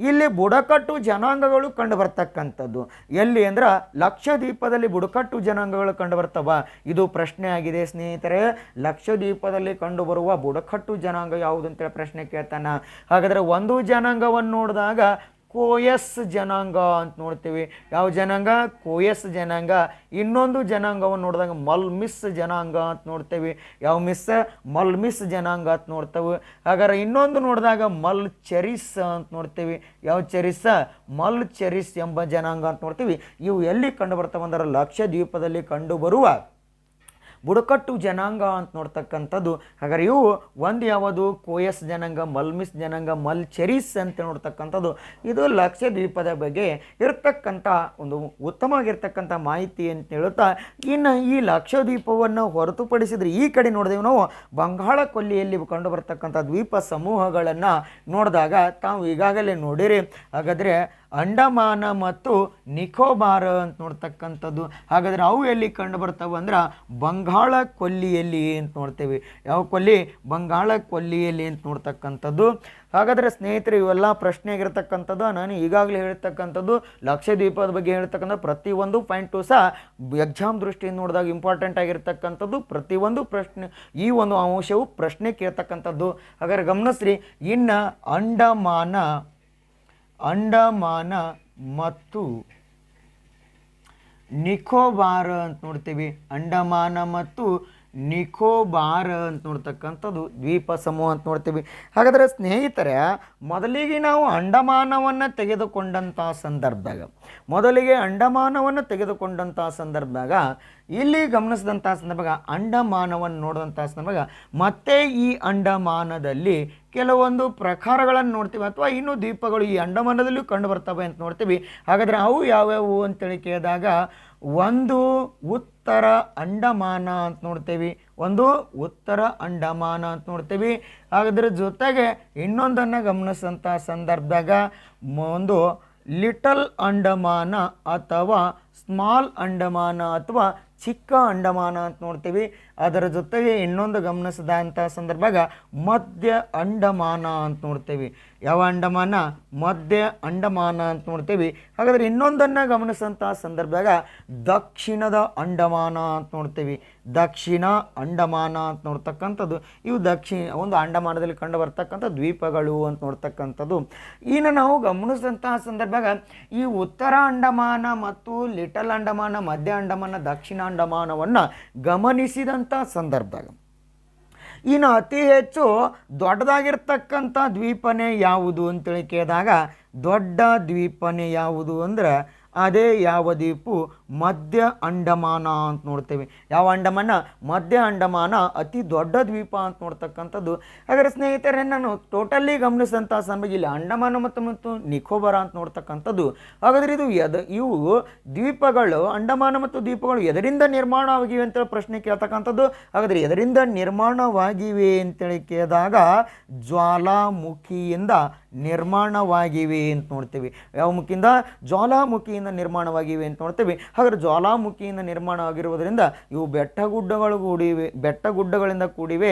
ಇಲ್ಲಿ ಬುಡಕಟ್ಟು ಜನಾಂಗಗಳು ಕಂಡು ಬರ್ತಕ್ಕಂಥದ್ದು ಎಲ್ಲಿ ಅಂದ್ರೆ ಲಕ್ಷದ್ವೀಪದಲ್ಲಿ ಬುಡಕಟ್ಟು ಜನಾಂಗಗಳು ಕಂಡು ಬರ್ತವ. ಇದು ಪ್ರಶ್ನೆ ಆಗಿದೆ ಸ್ನೇಹಿತರೆ. ಲಕ್ಷದ್ವೀಪದಲ್ಲಿ ಕಂಡು ಬರುವ ಬುಡಕಟ್ಟು ಜನಾಂಗ ಯಾವುದು ಅಂತೇಳಿ ಪ್ರಶ್ನೆ ಕೇಳ್ತಾನ. ಹಾಗಾದರೆ ಒಂದು ಜನಾಂಗವನ್ನು ನೋಡಿದಾಗ ಕೋಯಸ್ ಜನಾಂಗ ಅಂತ ನೋಡ್ತೀವಿ. ಯಾವ ಜನಾಂಗ? ಕೋಯಸ್ ಜನಾಂಗ. ಇನ್ನೊಂದು ಜನಾಂಗವನ್ನು ನೋಡಿದಾಗ ಮಲ್ಮಿಸ್ ಜನಾಂಗ ಅಂತ ನೋಡ್ತೇವೆ. ಯಾವ ಮಿಸ್? ಮಲ್ಮಿಸ್ ಜನಾಂಗ ಅಂತ ನೋಡ್ತೇವೆ. ಹಾಗಾದ್ರೆ ಇನ್ನೊಂದು ನೋಡಿದಾಗ ಮಲ್ ಚೆರಿಸ್ ಅಂತ ನೋಡ್ತೀವಿ. ಯಾವ ಚೆರಿಸ್? ಮಲ್ ಚೆರಿಸ್ ಎಂಬ ಜನಾಂಗ ಅಂತ ನೋಡ್ತೀವಿ. ಇವು ಎಲ್ಲಿ ಕಂಡು ಬರ್ತಾವೆ ಅಂದ್ರೆ ಲಕ್ಷದ್ವೀಪದಲ್ಲಿ ಕಂಡು ಬರುವ ಬುಡಕಟ್ಟು ಜನಾಂಗ ಅಂತ ನೋಡ್ತಕ್ಕಂಥದ್ದು. ಹಾಗಾದ್ರೆ ಇವು ಒಂದು ಯಾವುದು? ಕೋಯಸ್ ಜನಾಂಗ, ಮಲ್ಮಿಸ್ ಜನಾಂಗ, ಮಲ್ ಚೆರಿಸ್ ಅಂತ ನೋಡ್ತಕ್ಕಂಥದ್ದು. ಇದು ಲಕ್ಷದ್ವೀಪದ ಬಗ್ಗೆ ಇರ್ತಕ್ಕಂಥ ಒಂದು ಉತ್ತಮವಾಗಿರ್ತಕ್ಕಂಥ ಮಾಹಿತಿ ಅಂತ ಹೇಳುತ್ತಾ, ಇನ್ನು ಈ ಲಕ್ಷದ್ವೀಪವನ್ನು ಹೊರತುಪಡಿಸಿದರೆ ಈ ಕಡೆ ನೋಡಿದೆವು ನಾವು ಬಂಗಾಳ ಕೊಲ್ಲಿಯಲ್ಲಿ ಕಂಡು ಬರ್ತಕ್ಕಂಥ ದ್ವೀಪ ಸಮೂಹಗಳನ್ನು ನೋಡಿದಾಗ ತಾವು ಈಗಾಗಲೇ ನೋಡಿರಿ. ಹಾಗಾದರೆ ಅಂಡಮಾನ ಮತ್ತು ನಿಕೋಬಾರ್ ಅಂತ ನೋಡ್ತಕ್ಕಂಥದ್ದು. ಹಾಗಾದರೆ ಅವು ಎಲ್ಲಿ ಕಂಡು ಬರ್ತಾವೆ ಅಂದ್ರೆ ಬಂಗಾಳ ಕೊಲ್ಲಿಯಲ್ಲಿ ಅಂತ ನೋಡ್ತೇವೆ. ಯಾವ ಕೊಲ್ಲಿ? ಬಂಗಾಳ ಕೊಲ್ಲಿಯಲ್ಲಿ ಅಂತ ನೋಡ್ತಕ್ಕಂಥದ್ದು. ಹಾಗಾದರೆ ಸ್ನೇಹಿತರೆ, ಇವೆಲ್ಲ ಪ್ರಶ್ನೆ ಆಗಿರ್ತಕ್ಕಂಥದ್ದು. ನಾನು ಈಗಾಗಲೇ ಹೇಳ್ತಕ್ಕಂಥದ್ದು ಲಕ್ಷದ್ವೀಪದ ಬಗ್ಗೆ ಹೇಳ್ತಕ್ಕಂಥ ಪ್ರತಿಯೊಂದು ಪಾಯಿಂಟು ಸಹ ಎಕ್ಸಾಮ್ ದೃಷ್ಟಿಯಿಂದ ನೋಡಿದಾಗ ಇಂಪಾರ್ಟೆಂಟ್ ಆಗಿರ್ತಕ್ಕಂಥದ್ದು. ಪ್ರತಿಯೊಂದು ಪ್ರಶ್ನೆ, ಈ ಒಂದು ಅಂಶವು ಪ್ರಶ್ನೆ ಕೇಳ್ತಕ್ಕಂಥದ್ದು. ಹಾಗಾದರೆ ಗಮನಿಸ್ರಿ. ಇನ್ನು ಅಂಡಮಾನ ಮತ್ತು ನಿಕೋಬಾರ್ ಅಂತ ನೋಡ್ತೀವಿ. ಅಂಡಮಾನ ಮತ್ತು ನಿಕೋಬಾರ್ ಅಂತ ನೋಡ್ತಕ್ಕಂಥದ್ದು ದ್ವೀಪ ಸಮೂಹ ಅಂತ ನೋಡ್ತೀವಿ. ಹಾಗಾದರೆ ಸ್ನೇಹಿತರೆ, ಮೊದಲಿಗೆ ನಾವು ಅಂಡಮಾನವನ್ನು ತೆಗೆದುಕೊಂಡಂಥ ಸಂದರ್ಭದಾಗ ಇಲ್ಲಿ ಗಮನಿಸಿದಂಥ ಸಂದರ್ಭದಾಗ ಅಂಡಮಾನವನ್ನು ನೋಡಿದಂಥ ಸಂದರ್ಭದಾಗ ಮತ್ತೆ ಈ ಅಂಡಮಾನದಲ್ಲಿ ಕೆಲವೊಂದು ಪ್ರಕಾರಗಳನ್ನು ನೋಡ್ತೀವಿ, ಅಥವಾ ಇನ್ನೂ ದ್ವೀಪಗಳು ಈ ಅಂಡಮಾನದಲ್ಲೂ ಕಂಡು ಬರ್ತವೆ ಅಂತ ನೋಡ್ತೀವಿ. ಹಾಗಾದರೆ ಅವು ಯಾವ್ಯಾವು ಅಂತೇಳಿ ಕೇಳಿದಾಗ ಒಂದು ಉತ್ತರ ಅಂಡಮಾನ ಅಂತ ನೋಡ್ತೀವಿ. ಹಾಗಾದ್ರೆ ಜೊತೆಗೆ ಇನ್ನೊಂದನ್ನು ಗಮನಿಸಿದಂಥ ಸಂದರ್ಭದಾಗ ಒಂದು ಲಿಟಲ್ ಅಂಡಮಾನ ಅಥವಾ ಸ್ಮಾಲ್ ಅಂಡಮಾನ ಅಥವಾ ಚಿಕ್ಕ ಅಂಡಮಾನ ಅಂತ ನೋಡ್ತೀವಿ. ಅದರ ಜೊತೆಗೆ ಇನ್ನೊಂದು ಗಮನಿಸಿದಂಥ ಸಂದರ್ಭದಾಗ ಮಧ್ಯ ಅಂಡಮಾನ ಅಂತ ನೋಡ್ತೀವಿ. ಯಾವ ಅಂಡಮಾನ? ಮಧ್ಯ ಅಂಡಮಾನ ಅಂತ ನೋಡ್ತೀವಿ. ಹಾಗಾದರೆ ಇನ್ನೊಂದನ್ನು ಗಮನಿಸಿದಂಥ ಸಂದರ್ಭದಾಗ ದಕ್ಷಿಣದ ಅಂಡಮಾನ ಅಂತ ನೋಡ್ತೀವಿ. ದಕ್ಷಿಣ ಅಂಡಮಾನ ಅಂತ ನೋಡ್ತಕ್ಕಂಥದ್ದು. ಇವು ಒಂದು ಅಂಡಮಾನದಲ್ಲಿ ಕಂಡು ಬರ್ತಕ್ಕಂಥ ದ್ವೀಪಗಳು ಅಂತ ನೋಡ್ತಕ್ಕಂಥದ್ದು. ಇನ್ನು ನಾವು ಗಮನಿಸಿದಂತಹ ಸಂದರ್ಭದಾಗ ಈ ಉತ್ತರ ಅಂಡಮಾನ ಮತ್ತು ಲಿಟಲ್ ಅಂಡಮಾನ, ಮಧ್ಯ ಅಂಡಮಾನ, ದಕ್ಷಿಣ ಅಂಡಮಾನವನ್ನು ಗಮನಿಸಿದಂಥ ಸಂದರ್ಭದಾಗ ಇನ್ನು ಅತಿ ಹೆಚ್ಚು ದೊಡ್ಡದಾಗಿರ್ತಕ್ಕಂಥ ದ್ವೀಪನೇ ಯಾವುದು ಅಂತೇಳಿ ಕೇಳಿದಾಗ ದೊಡ್ಡ ದ್ವೀಪನೇ ಯಾವುದು ಅಂದ್ರೆ ಅದೇ ಯಾವ ದ್ವೀಪು? ಮಧ್ಯ ಅಂಡಮಾನ ಅಂತ ನೋಡ್ತೇವೆ. ಯಾವ ಅಂಡಮಾನ? ಮಧ್ಯ ಅಂಡಮಾನ ಅತಿ ದೊಡ್ಡ ದ್ವೀಪ ಅಂತ ನೋಡ್ತಕ್ಕಂಥದ್ದು. ಹಾಗಾದರೆ ಸ್ನೇಹಿತರೆ, ನಾನು ಟೋಟಲಿ ಗಮನಿಸಿದಂಥ ಸಮಯ ಇಲ್ಲಿ ಅಂಡಮಾನ ಮತ್ತು ನಿಕೋಬಾರ ಅಂತ ನೋಡ್ತಕ್ಕಂಥದ್ದು. ಹಾಗಾದರೆ ಇವು ದ್ವೀಪಗಳು, ಅಂಡಮಾನ ಮತ್ತು ದ್ವೀಪಗಳು ಎದರಿಂದ ನಿರ್ಮಾಣವಾಗಿವೆ ಅಂತೇಳಿ ಪ್ರಶ್ನೆ ಕೇಳ್ತಕ್ಕಂಥದ್ದು. ಹಾಗಾದರೆ ಎದರಿಂದ ನಿರ್ಮಾಣವಾಗಿವೆ ಅಂತೇಳಿ ಕೇಳಿದಾಗ ಜ್ವಾಲಾಮುಖಿಯಿಂದ ನಿರ್ಮಾಣವಾಗಿವೆ ಅಂತ ನೋಡ್ತೀವಿ. ಯಾವ ಮುಖಿಯಿಂದ? ಜ್ವಾಲಾಮುಖಿಯಿಂದ ನಿರ್ಮಾಣವಾಗಿವೆ ಅಂತ ನೋಡ್ತೀವಿ. ಹಾಗಾದರೆ ಜ್ವಾಲಾಮುಖಿಯಿಂದ ನಿರ್ಮಾಣ ಆಗಿರುವುದರಿಂದ ಇವು ಬೆಟ್ಟಗುಡ್ಡಗಳಿಂದ ಕೂಡಿವೆ,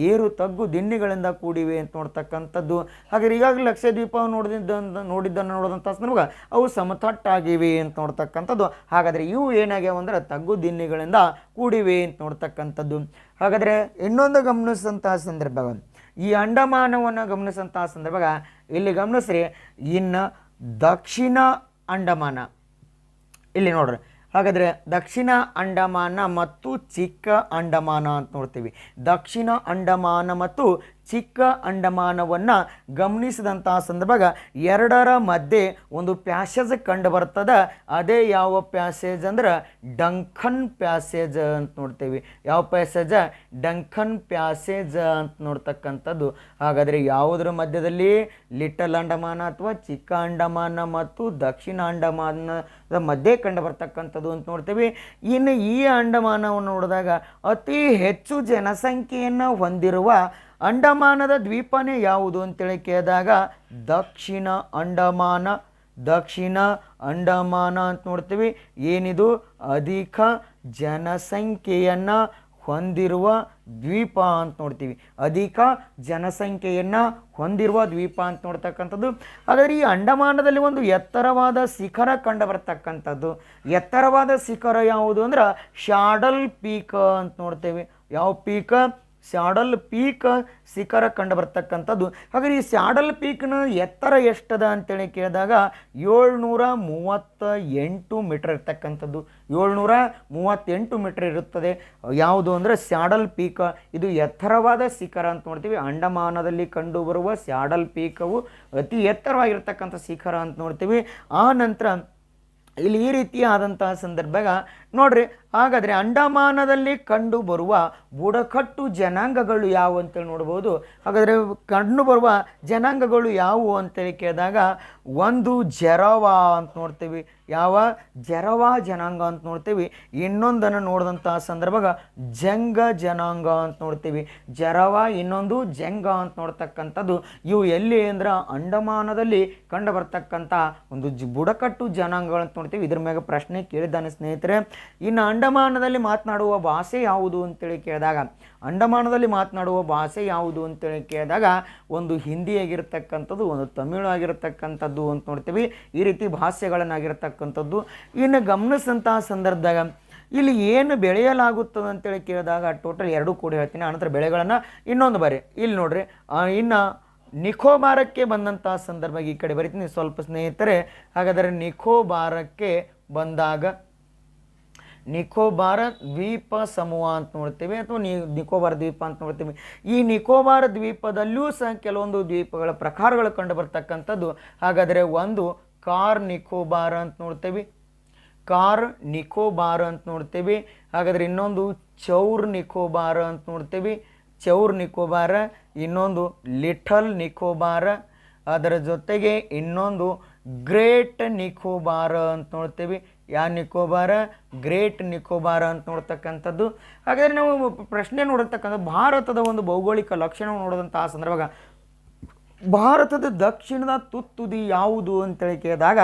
ಏರು ತಗ್ಗು ದಿನ್ನಿಗಳಿಂದ ಕೂಡಿವೆ ಅಂತ ನೋಡ್ತಕ್ಕಂಥದ್ದು. ಹಾಗಾದ್ರೆ ಈಗಾಗಲೇ ಲಕ್ಷದ್ವೀಪ ನೋಡಿದಂಥ ಸಂದರ್ಭ ಅವು ಸಮತಟ್ಟಾಗಿವೆ ಅಂತ ನೋಡ್ತಕ್ಕಂಥದ್ದು. ಹಾಗಾದರೆ ಇವು ಏನಾಗ್ಯಾವ ಅಂದ್ರೆ ತಗ್ಗು ದಿನ್ನಿಗಳಿಂದ ಕೂಡಿವೆ ಅಂತ ನೋಡ್ತಕ್ಕಂಥದ್ದು. ಹಾಗಾದರೆ ಇನ್ನೊಂದು ಗಮನಿಸಿದಂತಹ ಸಂದರ್ಭ, ಈ ಅಂಡಮಾನವನ್ನು ಗಮನಿಸಿದಂತಹ ಸಂದರ್ಭ ಇಲ್ಲಿ ಗಮನಿಸ್ರಿ, ಇನ್ನು ದಕ್ಷಿಣ ಅಂಡಮಾನ ಇಲ್ಲಿ ನೋಡ್ರಿ. ಹಾಗಾದರೆ ದಕ್ಷಿಣ ಅಂಡಮಾನ ಮತ್ತು ಚಿಕ್ಕ ಅಂಡಮಾನ ಅಂತ ನೋಡ್ತೀವಿ. ದಕ್ಷಿಣ ಅಂಡಮಾನ ಮತ್ತು ಚಿಕ್ಕ ಅಂಡಮಾನವನ್ನು ಗಮನಿಸಿದಂತಹ ಸಂದರ್ಭ ಎರಡರ ಮಧ್ಯೆ ಒಂದು ಪ್ಯಾಸೇಜ್ ಕಂಡು ಬರ್ತದೆ. ಅದೇ ಯಾವ ಪ್ಯಾಸೇಜ್ ಅಂದ್ರೆ ಡಂಕನ್ ಪ್ಯಾಸೇಜ್ ಅಂತ ನೋಡ್ತೀವಿ. ಯಾವ ಪ್ಯಾಸೇಜ್? ಡಂಕನ್ ಪ್ಯಾಸೇಜ್ ಅಂತ ನೋಡ್ತಕ್ಕಂಥದ್ದು. ಹಾಗಾದರೆ ಯಾವುದರ ಮಧ್ಯದಲ್ಲಿ? ಲಿಟಲ್ ಅಂಡಮಾನ ಅಥವಾ ಚಿಕ್ಕ ಅಂಡಮಾನ ಮತ್ತು ದಕ್ಷಿಣ ಅಂಡಮಾನದ ಮಧ್ಯೆ ಕಂಡು ಬರ್ತಕ್ಕಂಥದ್ದು ಅಂತ ನೋಡ್ತೀವಿ. ಇನ್ನು ಈ ಅಂಡಮಾನವನ್ನು ನೋಡಿದಾಗ ಅತಿ ಹೆಚ್ಚು ಜನಸಂಖ್ಯೆಯನ್ನು ಹೊಂದಿರುವ ಅಂಡಮಾನದ ದ್ವೀಪನೇ ಯಾವುದು ಅಂತೇಳಿ ಕೇಳಿದಾಗ ದಕ್ಷಿಣ ಅಂಡಮಾನ. ದಕ್ಷಿಣ ಅಂಡಮಾನ ಅಂತ ನೋಡ್ತೀವಿ. ಏನಿದು? ಅಧಿಕ ಜನಸಂಖ್ಯೆಯನ್ನು ಹೊಂದಿರುವ ದ್ವೀಪ ಅಂತ ನೋಡ್ತೀವಿ. ಅಧಿಕ ಜನಸಂಖ್ಯೆಯನ್ನು ಹೊಂದಿರುವ ದ್ವೀಪ ಅಂತ ನೋಡ್ತಕ್ಕಂಥದ್ದು. ಹಾಗಾದರೆ ಈ ಅಂಡಮಾನದಲ್ಲಿ ಒಂದು ಎತ್ತರವಾದ ಶಿಖರ ಕಂಡು ಬರ್ತಕ್ಕಂಥದ್ದು. ಎತ್ತರವಾದ ಶಿಖರ ಯಾವುದು ಅಂದ್ರೆ ಶಾಡಲ್ ಪೀಕ್ ಅಂತ ನೋಡ್ತೇವೆ. ಯಾವ ಪೀಕ್? ಸ್ಯಾಡಲ್ ಪೀಕ್ ಶಿಖರ ಕಂಡು ಬರ್ತಕ್ಕಂಥದ್ದು. ಹಾಗಾದ್ರೆ ಈ ಸ್ಯಾಡಲ್ ಪೀಕ್ನ ಎತ್ತರ ಎಷ್ಟದ ಅಂತೇಳಿ ಕೇಳಿದಾಗ 738 ಮೀಟರ್ ಇರ್ತಕ್ಕಂಥದ್ದು. 738 ಮೀಟರ್ ಇರುತ್ತದೆ. ಯಾವುದು ಅಂದರೆ ಸ್ಯಾಡಲ್ ಪೀಕ್. ಇದು ಎತ್ತರವಾದ ಶಿಖರ ಅಂತ ನೋಡ್ತೀವಿ. ಅಂಡಮಾನದಲ್ಲಿ ಕಂಡುಬರುವ ಸ್ಯಾಡಲ್ ಪೀಕವು ಅತಿ ಎತ್ತರವಾಗಿರ್ತಕ್ಕಂಥ ಶಿಖರ ಅಂತ ನೋಡ್ತೀವಿ. ಆ ನಂತರ ಇಲ್ಲಿ ಈ ರೀತಿಯಾದಂತಹ ಸಂದರ್ಭ ನೋಡ್ರಿ. ಹಾಗಾದರೆ ಅಂಡಮಾನದಲ್ಲಿ ಕಂಡು ಬರುವ ಬುಡಕಟ್ಟು ಜನಾಂಗಗಳು ಯಾವುವು ಅಂತೇಳಿ ನೋಡ್ಬೋದು. ಹಾಗಾದರೆ ಕಂಡು ಬರುವ ಜನಾಂಗಗಳು ಯಾವುವು ಅಂತೇಳಿ ಕೇಳಿದಾಗ ಒಂದು ಜರವಾ ಅಂತ ನೋಡ್ತೀವಿ. ಯಾವ? ಜರವಾ ಜನಾಂಗ ಅಂತ ನೋಡ್ತೀವಿ. ಇನ್ನೊಂದನ್ನು ನೋಡಿದಂತಹ ಸಂದರ್ಭ ಜಂಗ ಜನಾಂಗ ಅಂತ ನೋಡ್ತೀವಿ. ಜರವಾ, ಇನ್ನೊಂದು ಜಂಗ ಅಂತ ನೋಡ್ತಕ್ಕಂಥದ್ದು. ಇವು ಎಲ್ಲಿ ಅಂದ್ರೆ ಅಂಡಮಾನದಲ್ಲಿ ಕಂಡು ಬರ್ತಕ್ಕಂಥ ಒಂದು ಬುಡಕಟ್ಟು ಜನಾಂಗಗಳು ಅಂತ ನೋಡ್ತೀವಿ. ಇದ್ರ ಮ್ಯಾಗ ಪ್ರಶ್ನೆ ಕೇಳಿದ್ದಾನೆ ಸ್ನೇಹಿತರೆ. ಇನ್ನು ಅಂಡಮಾನದಲ್ಲಿ ಮಾತನಾಡುವ ಭಾಷೆ ಯಾವುದು ಅಂತೇಳಿ ಕೇಳಿದಾಗ ಅಂಡಮಾನದಲ್ಲಿ ಮಾತನಾಡುವ ಭಾಷೆ ಯಾವುದು ಅಂತೇಳಿ ಕೇಳಿದಾಗ ಒಂದು ಹಿಂದಿ ಆಗಿರ್ತಕ್ಕಂಥದ್ದು, ಒಂದು ತಮಿಳು ಆಗಿರ್ತಕ್ಕಂಥದ್ದು ಅಂತ ನೋಡ್ತೀವಿ. ಈ ರೀತಿ ಭಾಷೆಗಳನ್ನಾಗಿರ್ತಕ್ಕಂಥದ್ದು. ಇನ್ನು ಗಮನಿಸಿದಂತಹ ಸಂದರ್ಭದಾಗ ಇಲ್ಲಿ ಏನು ಬೆಳೆಯಲಾಗುತ್ತದೆ ಅಂತೇಳಿ ಕೇಳಿದಾಗ ಟೋಟಲ್ 2 ಕೂಡ ಹೇಳ್ತೀನಿ. ಆನಂತರ ಬೆಳೆಗಳನ್ನು ಇನ್ನೊಂದು ಬಾರಿ ಇಲ್ಲಿ ನೋಡ್ರಿ. ಇನ್ನು ನಿಕೋಬಾರಕ್ಕೆ ಬಂದಂತಹ ಸಂದರ್ಭ ಈ ಕಡೆ ಬರಿತೀನಿ ಸ್ವಲ್ಪ ಸ್ನೇಹಿತರೆ. ಹಾಗಾದರೆ ನಿಕೋಬಾರಕ್ಕೆ ಬಂದಾಗ ನಿಕೋಬಾರ ದ್ವೀಪ ಸಮೂಹ ಅಂತ ನೋಡ್ತೀವಿ, ಅಥವಾ ನಿಕೋಬಾರ ದ್ವೀಪ ಅಂತ ನೋಡ್ತೀವಿ. ಈ ನಿಕೋಬಾರ ದ್ವೀಪದಲ್ಲೂ ಸಹ ಕೆಲವೊಂದು ದ್ವೀಪಗಳ ಪ್ರಕಾರಗಳು ಕಂಡು ಬರ್ತಕ್ಕಂಥದ್ದು. ಹಾಗಾದರೆ ಒಂದು ಕಾರ್ ನಿಕೋಬಾರ ಅಂತ ನೋಡ್ತೀವಿ. ಕಾರ್ ನಿಕೋಬಾರ ಅಂತ ನೋಡ್ತೀವಿ. ಹಾಗಾದರೆ ಇನ್ನೊಂದು ಚೌರ್ ನಿಕೋಬಾರ ಅಂತ ನೋಡ್ತೀವಿ. ಚೌರ್ ನಿಕೋಬಾರ. ಇನ್ನೊಂದು ಲಿಟಲ್ ನಿಕೋಬಾರ. ಅದರ ಜೊತೆಗೆ ಇನ್ನೊಂದು ಗ್ರೇಟ್ ನಿಕೋಬಾರ ಅಂತ ನೋಡ್ತೀವಿ. ಯಾವ ನಿಕೋಬಾರ? ಗ್ರೇಟ್ ನಿಕೋಬಾರ ಅಂತ ನೋಡ್ತಕ್ಕಂಥದ್ದು. ಹಾಗಾದರೆ ನಾವು ಪ್ರಶ್ನೆ ನೋಡತಕ್ಕಂಥ ಭಾರತದ ಒಂದು ಭೌಗೋಳಿಕ ಲಕ್ಷಣವನ್ನು ನೋಡಿದಂಥ ಸಂದರ್ಭ ಭಾರತದ ದಕ್ಷಿಣದ ತುತ್ತುದಿ ಯಾವುದು ಅಂತೇಳಿ ಕೇಳಿದಾಗ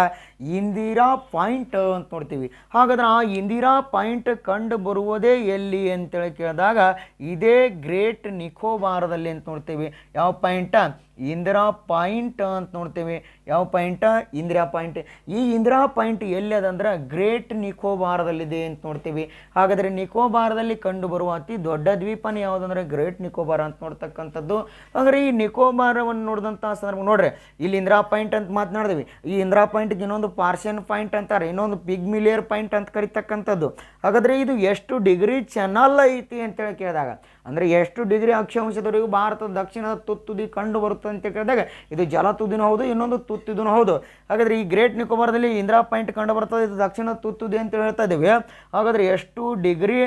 ಇಂದಿರಾ ಪಾಯಿಂಟ್ ಅಂತ ನೋಡ್ತೀವಿ. ಹಾಗಾದ್ರೆ ಆ ಇಂದಿರಾ ಪಾಯಿಂಟ್ ಕಂಡು ಬರುವುದೇ ಎಲ್ಲಿ ಅಂತೇಳಿ ಕೇಳಿದಾಗ ಇದೇ ಗ್ರೇಟ್ ನಿಕೋಬಾರದಲ್ಲಿ ಅಂತ ನೋಡ್ತೀವಿ. ಯಾವ ಪಾಯಿಂಟ? ಇಂದಿರಾ ಪಾಯಿಂಟ್ ಅಂತ ನೋಡ್ತೀವಿ. ಯಾವ ಪಾಯಿಂಟ? ಇಂದಿರಾ ಪಾಯಿಂಟ್. ಈ ಇಂದಿರಾ ಪಾಯಿಂಟ್ ಎಲ್ಲಿ ಅದಂದ್ರೆ ಗ್ರೇಟ್ ನಿಕೋಬಾರದಲ್ಲಿದೆ ಅಂತ ನೋಡ್ತೀವಿ. ಹಾಗಾದರೆ ನಿಕೋಬಾರದಲ್ಲಿ ಕಂಡು ಬರುವ ಅತಿ ದೊಡ್ಡ ದ್ವೀಪನೇ ಯಾವುದಂದ್ರೆ ಗ್ರೇಟ್ ನಿಕೋಬಾರ ಅಂತ ನೋಡ್ತಕ್ಕಂಥದ್ದು. ಹಾಗಾದರೆ ಈ ನಿಕೋಬಾರವನ್ನು ನೋಡಿದಂಥ ಸಂದರ್ಭ ನೋಡ್ರಿ, ಇಲ್ಲಿ ಇಂದಿರಾ ಪಾಯಿಂಟ್ ಅಂತ ಮಾತನಾಡಿದ್ವಿ. ಈ ಇಂದಿರಾ ಪಾಯಿಂಟ್ಗೆ ಇನ್ನೊಂದು ಪಾರ್ಷಿಯನ್ ಪಾಯಿಂಟ್ ಅಂತಾರೆ, ಇನ್ನೊಂದು ಪಿಗ್ಮಿಲಿಯರ್ ಪಾಯಿಂಟ್ ಅಂತ ಕರಿತಕ್ಕಂಥದ್ದು. ಹಾಗಾದರೆ ಇದು ಎಷ್ಟು ಡಿಗ್ರಿ ಚಾನಲ್ ಐತಿ ಅಂತೇಳಿ ಕೇಳಿದಾಗ ಅಂದರೆ ಎಷ್ಟು ಡಿಗ್ರಿ ಅಕ್ಷಾಂಶದವರೆಗೂ ಭಾರತದ ದಕ್ಷಿಣದ ತುತ್ತುದಿ ಕಂಡು ಬರುತ್ತೆ ಅಂತ ಕೇಳಿದಾಗ ಇದು ಜಲ ತುದಿನೂ ಹೌದು, ಇನ್ನೊಂದು ತುತ್ತಿದೂ ಹೌದು. ಹಾಗಾದರೆ ಈ ಗ್ರೇಟ್ ನಿಕೋಬಾರದಲ್ಲಿ ಇಂದಿರಾ ಪಾಯಿಂಟ್ ಕಂಡು ಬರ್ತದೆ, ಇದು ದಕ್ಷಿಣದ ತುತ್ತುದಿ ಅಂತ ಹೇಳ್ತಾ ಇದ್ದೀವಿ. ಹಾಗಾದರೆ ಎಷ್ಟು ಡಿಗ್ರಿ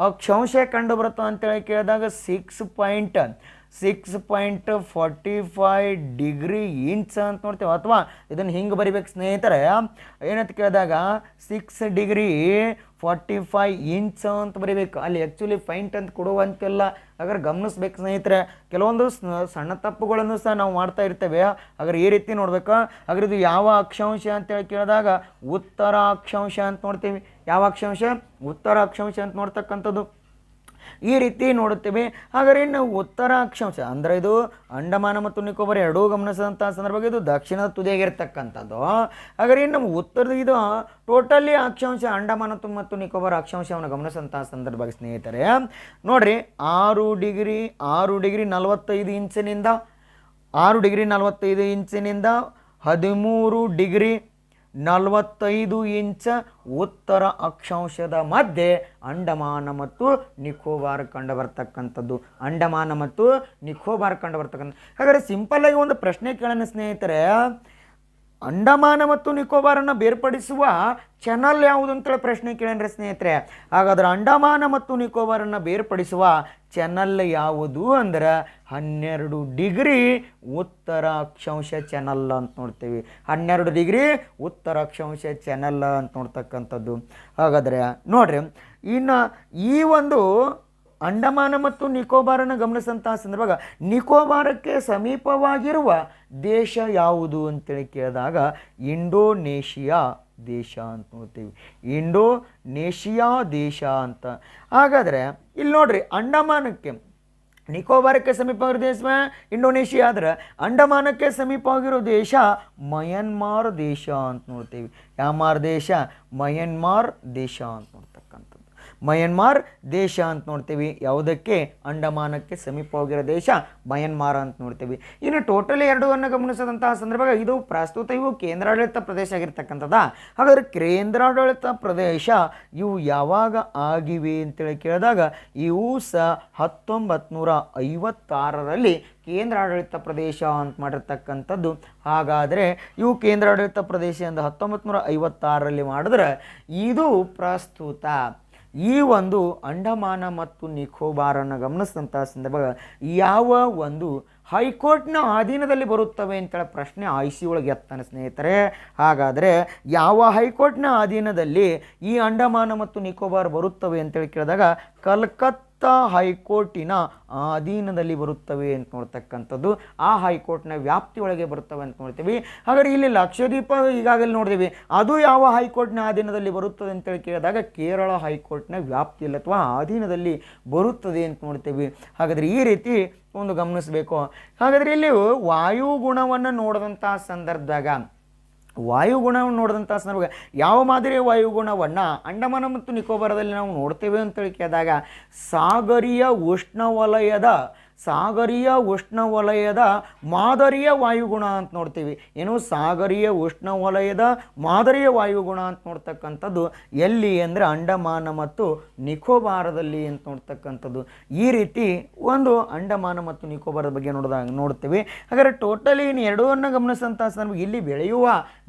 ಅಕ್ಷಾಂಶ ಕಂಡು ಬರುತ್ತೆ ಅಂತೇಳಿ ಕೇಳಿದಾಗ 6.45 ಡಿಗ್ರಿ ಇಂಚ್ ಅಂತ ನೋಡ್ತೀವಿ. ಅಥವಾ ಇದನ್ನು ಹಿಂಗೆ ಬರಿಬೇಕು ಸ್ನೇಹಿತರೆ, ಏನಂತ ಕೇಳಿದಾಗ 6 ಡಿಗ್ರಿ 45 ಇಂಚ್ ಅಂತ ಬರೀಬೇಕು. ಅಲ್ಲಿ ಆ್ಯಕ್ಚುಲಿ ಫೈಂಟ್ ಅಂತ ಕೊಡುವಂತೆಲ್ಲ ಹಾಗಾದ್ರೆ ಗಮನಿಸ್ಬೇಕು ಸ್ನೇಹಿತರೆ. ಕೆಲವೊಂದು ಸಣ್ಣ ತಪ್ಪುಗಳನ್ನು ಸಹ ನಾವು ಮಾಡ್ತಾ ಇರ್ತೇವೆ. ಹಾಗಾದ್ರೆ ಈ ರೀತಿ ನೋಡ್ಬೇಕು. ಹಾಗಾದ್ರೆ ಇದು ಯಾವ ಅಕ್ಷಾಂಶ ಅಂತೇಳಿ ಕೇಳಿದಾಗ ಉತ್ತರ ಅಕ್ಷಾಂಶ ಅಂತ ನೋಡ್ತೀವಿ. ಯಾವ ಅಕ್ಷಾಂಶ? ಉತ್ತರ ಅಕ್ಷಾಂಶ ಅಂತ ನೋಡ್ತಕ್ಕಂಥದ್ದು ಈ ರೀತಿ ನೋಡುತ್ತೇವೆ. ಹಾಗಾದ್ರೆ ಇನ್ನು ಉತ್ತರ ಅಕ್ಷಾಂಶ ಅಂದರೆ ಇದು ಅಂಡಮಾನ ಮತ್ತು ನಿಕೋಬಾರ್ ಎರಡೂ ಗಮನಿಸಿದಂಥ ಸಂದರ್ಭಕ್ಕೆ ಇದು ದಕ್ಷಿಣದ ತುದಿಯಾಗಿರ್ತಕ್ಕಂಥದ್ದು. ಹಾಗಾದ್ರೆ ಇನ್ನು ನಮ್ಮದು ಇದು ಟೋಟಲಿ ಅಕ್ಷಾಂಶ ಅಂಡಮಾನ ಮತ್ತು ನಿಕೋಬಾರ್ ಅಕ್ಷಾಂಶವನ್ನು ಗಮನಿಸಿದಂಥ ಸಂದರ್ಭ ಸ್ನೇಹಿತರೆ ನೋಡ್ರಿ 6 ಡಿಗ್ರಿ 45 ಇಂಚಿನಿಂದ 13 ಡಿಗ್ರಿ 45 ಇಂಚ ಉತ್ತರ ಅಕ್ಷಾಂಶದ ಮಧ್ಯೆ ಅಂಡಮಾನ ಮತ್ತು ನಿಕೋಬಾರ್ ಕಂಡು ಬರ್ತಕ್ಕಂಥದ್ದು. ಅಂಡಮಾನ ಮತ್ತು ನಿಕೋಬಾರ್ ಕಂಡು ಬರ್ತಕ್ಕಂಥ. ಹಾಗಾದರೆ ಸಿಂಪಲ್ ಆಗಿ ಒಂದು ಪ್ರಶ್ನೆ ಕೇಳೋಣ ಸ್ನೇಹಿತರೆ, ಅಂಡಮಾನ ಮತ್ತು ನಿಕೋಬಾರನ್ನು ಬೇರ್ಪಡಿಸುವ ಚಾನಲ್ ಯಾವುದು ಅಂತೇಳಿ ಪ್ರಶ್ನೆ ಕೇಳೇನ್ರಿ ಸ್ನೇಹಿತರೆ. ಹಾಗಾದ್ರೆ ಅಂಡಮಾನ ಮತ್ತು ನಿಕೋಬಾರನ್ನು ಬೇರ್ಪಡಿಸುವ ಚಾನಲ್ ಯಾವುದು ಅಂದ್ರೆ 12 ಡಿಗ್ರಿ ಉತ್ತರ ಅಕ್ಷಾಂಶ ಚಾನಲ್ ಅಂತ ನೋಡ್ತೀವಿ. 12 ಡಿಗ್ರಿ ಉತ್ತರ ಅಕ್ಷಾಂಶ ಚಾನಲ್ ಅಂತ ನೋಡ್ತಕ್ಕಂಥದ್ದು. ಹಾಗಾದರೆ ನೋಡ್ರಿ, ಇನ್ನು ಈ ಒಂದು ಅಂಡಮಾನ ಮತ್ತು ನಿಕೋಬಾರನ್ನು ಗಮನಿಸಿದಂತಹ ಸಂದರ್ಭ ನಿಕೋಬಾರಕ್ಕೆ ಸಮೀಪವಾಗಿರುವ ದೇಶ ಯಾವುದು ಅಂತೇಳಿ ಕೇಳಿದಾಗ ಇಂಡೋನೇಷಿಯಾ ದೇಶ ಅಂತ ನೋಡ್ತೀವಿ. ಇಂಡೋನೇಷಿಯಾ ದೇಶ ಅಂತ. ಹಾಗಾದರೆ ಇಲ್ಲಿ ನೋಡ್ರಿ, ಅಂಡಮಾನಕ್ಕೆ ನಿಕೋಬಾರಕ್ಕೆ ಸಮೀಪವಾಗಿರೋ ದೇಶ ಇಂಡೋನೇಷಿಯಾ ಆದ್ರೆ ಅಂಡಮಾನಕ್ಕೆ ಸಮೀಪವಾಗಿರೋ ದೇಶ ಮಯನ್ಮಾರ್ ದೇಶ ಅಂತ ನೋಡ್ತೀವಿ. ಯಾವ ದೇಶ? ಮಯನ್ಮಾರ್ ದೇಶ ಅಂತ ನೋಡ್ತಕ್ಕಂಥದ್ದು. ಮಯನ್ಮಾರ್ ದೇಶ ಅಂತ ನೋಡ್ತೀವಿ. ಯಾವುದಕ್ಕೆ? ಅಂಡಮಾನಕ್ಕೆ ಸಮೀಪವಾಗಿರೋ ದೇಶ ಮಯನ್ಮಾರ್ ಅಂತ ನೋಡ್ತೀವಿ. ಇನ್ನು ಟೋಟಲಿ ಎರಡನ್ನು ಗಮನಿಸಿದಂತಹ ಸಂದರ್ಭ ಇದು ಪ್ರಸ್ತುತ ಇವು ಕೇಂದ್ರಾಡಳಿತ ಪ್ರದೇಶ ಆಗಿರ್ತಕ್ಕಂಥದ್ದು. ಹಾಗಾದರೆ ಕೇಂದ್ರಾಡಳಿತ ಪ್ರದೇಶ ಇವು ಯಾವಾಗ ಆಗಿವೆ ಅಂತೇಳಿ ಕೇಳಿದಾಗ ಇವು ಸಹ 1956ರಲ್ಲಿ ಕೇಂದ್ರಾಡಳಿತ ಪ್ರದೇಶ ಅಂತ ಮಾಡಿರ್ತಕ್ಕಂಥದ್ದು. ಹಾಗಾದರೆ ಇವು ಕೇಂದ್ರಾಡಳಿತ ಪ್ರದೇಶ ಎಂದು 1956ರಲ್ಲಿ ಮಾಡಿದ್ರೆ ಇದು ಪ್ರಸ್ತುತ ಈ ಒಂದು ಅಂಡಮಾನ ಮತ್ತು ನಿಕೋಬಾರನ್ನು ಗಮನಿಸಿದಂಥ ಸಂದರ್ಭ ಯಾವ ಒಂದು ಹೈಕೋರ್ಟ್ನ ಅಧೀನದಲ್ಲಿ ಬರುತ್ತವೆ ಅಂತೇಳಿ ಪ್ರಶ್ನೆ IC ಒಳಗೆ ಎತ್ತಾನೆ ಸ್ನೇಹಿತರೆ. ಹಾಗಾದರೆ ಯಾವ ಹೈಕೋರ್ಟ್ನ ಅಧೀನದಲ್ಲಿ ಈ ಅಂಡಮಾನ ಮತ್ತು ನಿಕೋಬಾರ್ ಬರುತ್ತವೆ ಅಂತೇಳಿ ಕೇಳಿದಾಗ ಕಲ್ಕತ್ತಾ ಹೈಕೋರ್ಟಿನ ಅಧೀನದಲ್ಲಿ ಬರುತ್ತವೆ ಅಂತ ನೋಡ್ತಕ್ಕಂಥದ್ದು. ಆ ಹೈಕೋರ್ಟ್ನ ವ್ಯಾಪ್ತಿಯೊಳಗೆ ಬರುತ್ತವೆ ಅಂತ ನೋಡ್ತೀವಿ. ಹಾಗಾದರೆ ಇಲ್ಲಿ ಲಕ್ಷದ್ವೀಪ ಈಗಾಗಲೇ ನೋಡಿದ್ದೀವಿ, ಅದು ಯಾವ ಹೈಕೋರ್ಟ್ನ ಅಧೀನದಲ್ಲಿ ಬರುತ್ತದೆ ಅಂತೇಳಿ ಕೇಳಿದಾಗ ಕೇರಳ ಹೈಕೋರ್ಟ್ನ ವ್ಯಾಪ್ತಿಯಲ್ಲಿ ಅಥವಾ ಅಧೀನದಲ್ಲಿ ಬರುತ್ತದೆ ಅಂತ ನೋಡ್ತೀವಿ. ಹಾಗಾದರೆ ಈ ರೀತಿ ಒಂದು ಗಮನಿಸಬೇಕು. ಹಾಗಾದರೆ ಇಲ್ಲಿ ವಾಯುಗುಣವನ್ನು ನೋಡಿದಂಥ ಸಂದರ್ಭದಾಗ ಯಾವ ಮಾದರಿಯ ವಾಯುಗುಣವನ್ನು ಅಂಡಮಾನ ಮತ್ತು ನಿಕೋಬಾರದಲ್ಲಿ ನಾವು ನೋಡ್ತೇವೆ ಅಂತೇಳಿ ಕೇಳಿದಾಗ ಸಾಗರೀಯ ಉಷ್ಣವಲಯದ ಮಾದರಿಯ ವಾಯುಗುಣ ಅಂತ ನೋಡ್ತೀವಿ. ಏನು? ಸಾಗರೀಯ ಉಷ್ಣವಲಯದ ಮಾದರಿಯ ವಾಯುಗುಣ ಅಂತ ನೋಡ್ತಕ್ಕಂಥದ್ದು ಎಲ್ಲಿ ಅಂದರೆ ಅಂಡಮಾನ ಮತ್ತು ನಿಕೋಬಾರದಲ್ಲಿ ಅಂತ ನೋಡ್ತಕ್ಕಂಥದ್ದು. ಈ ರೀತಿ ಒಂದು ಅಂಡಮಾನ ಮತ್ತು ನಿಕೋಬಾರದ ಬಗ್ಗೆ ನೋಡ್ತೀವಿ. ಹಾಗಾದರೆ ಟೋಟಲಿ ಇನ್ನು ಎರಡನ್ನು ಗಮನಿಸಿದಂಥ ಸಂದರ್ಭ ಇಲ್ಲಿ ಬೆಳೆಯುವ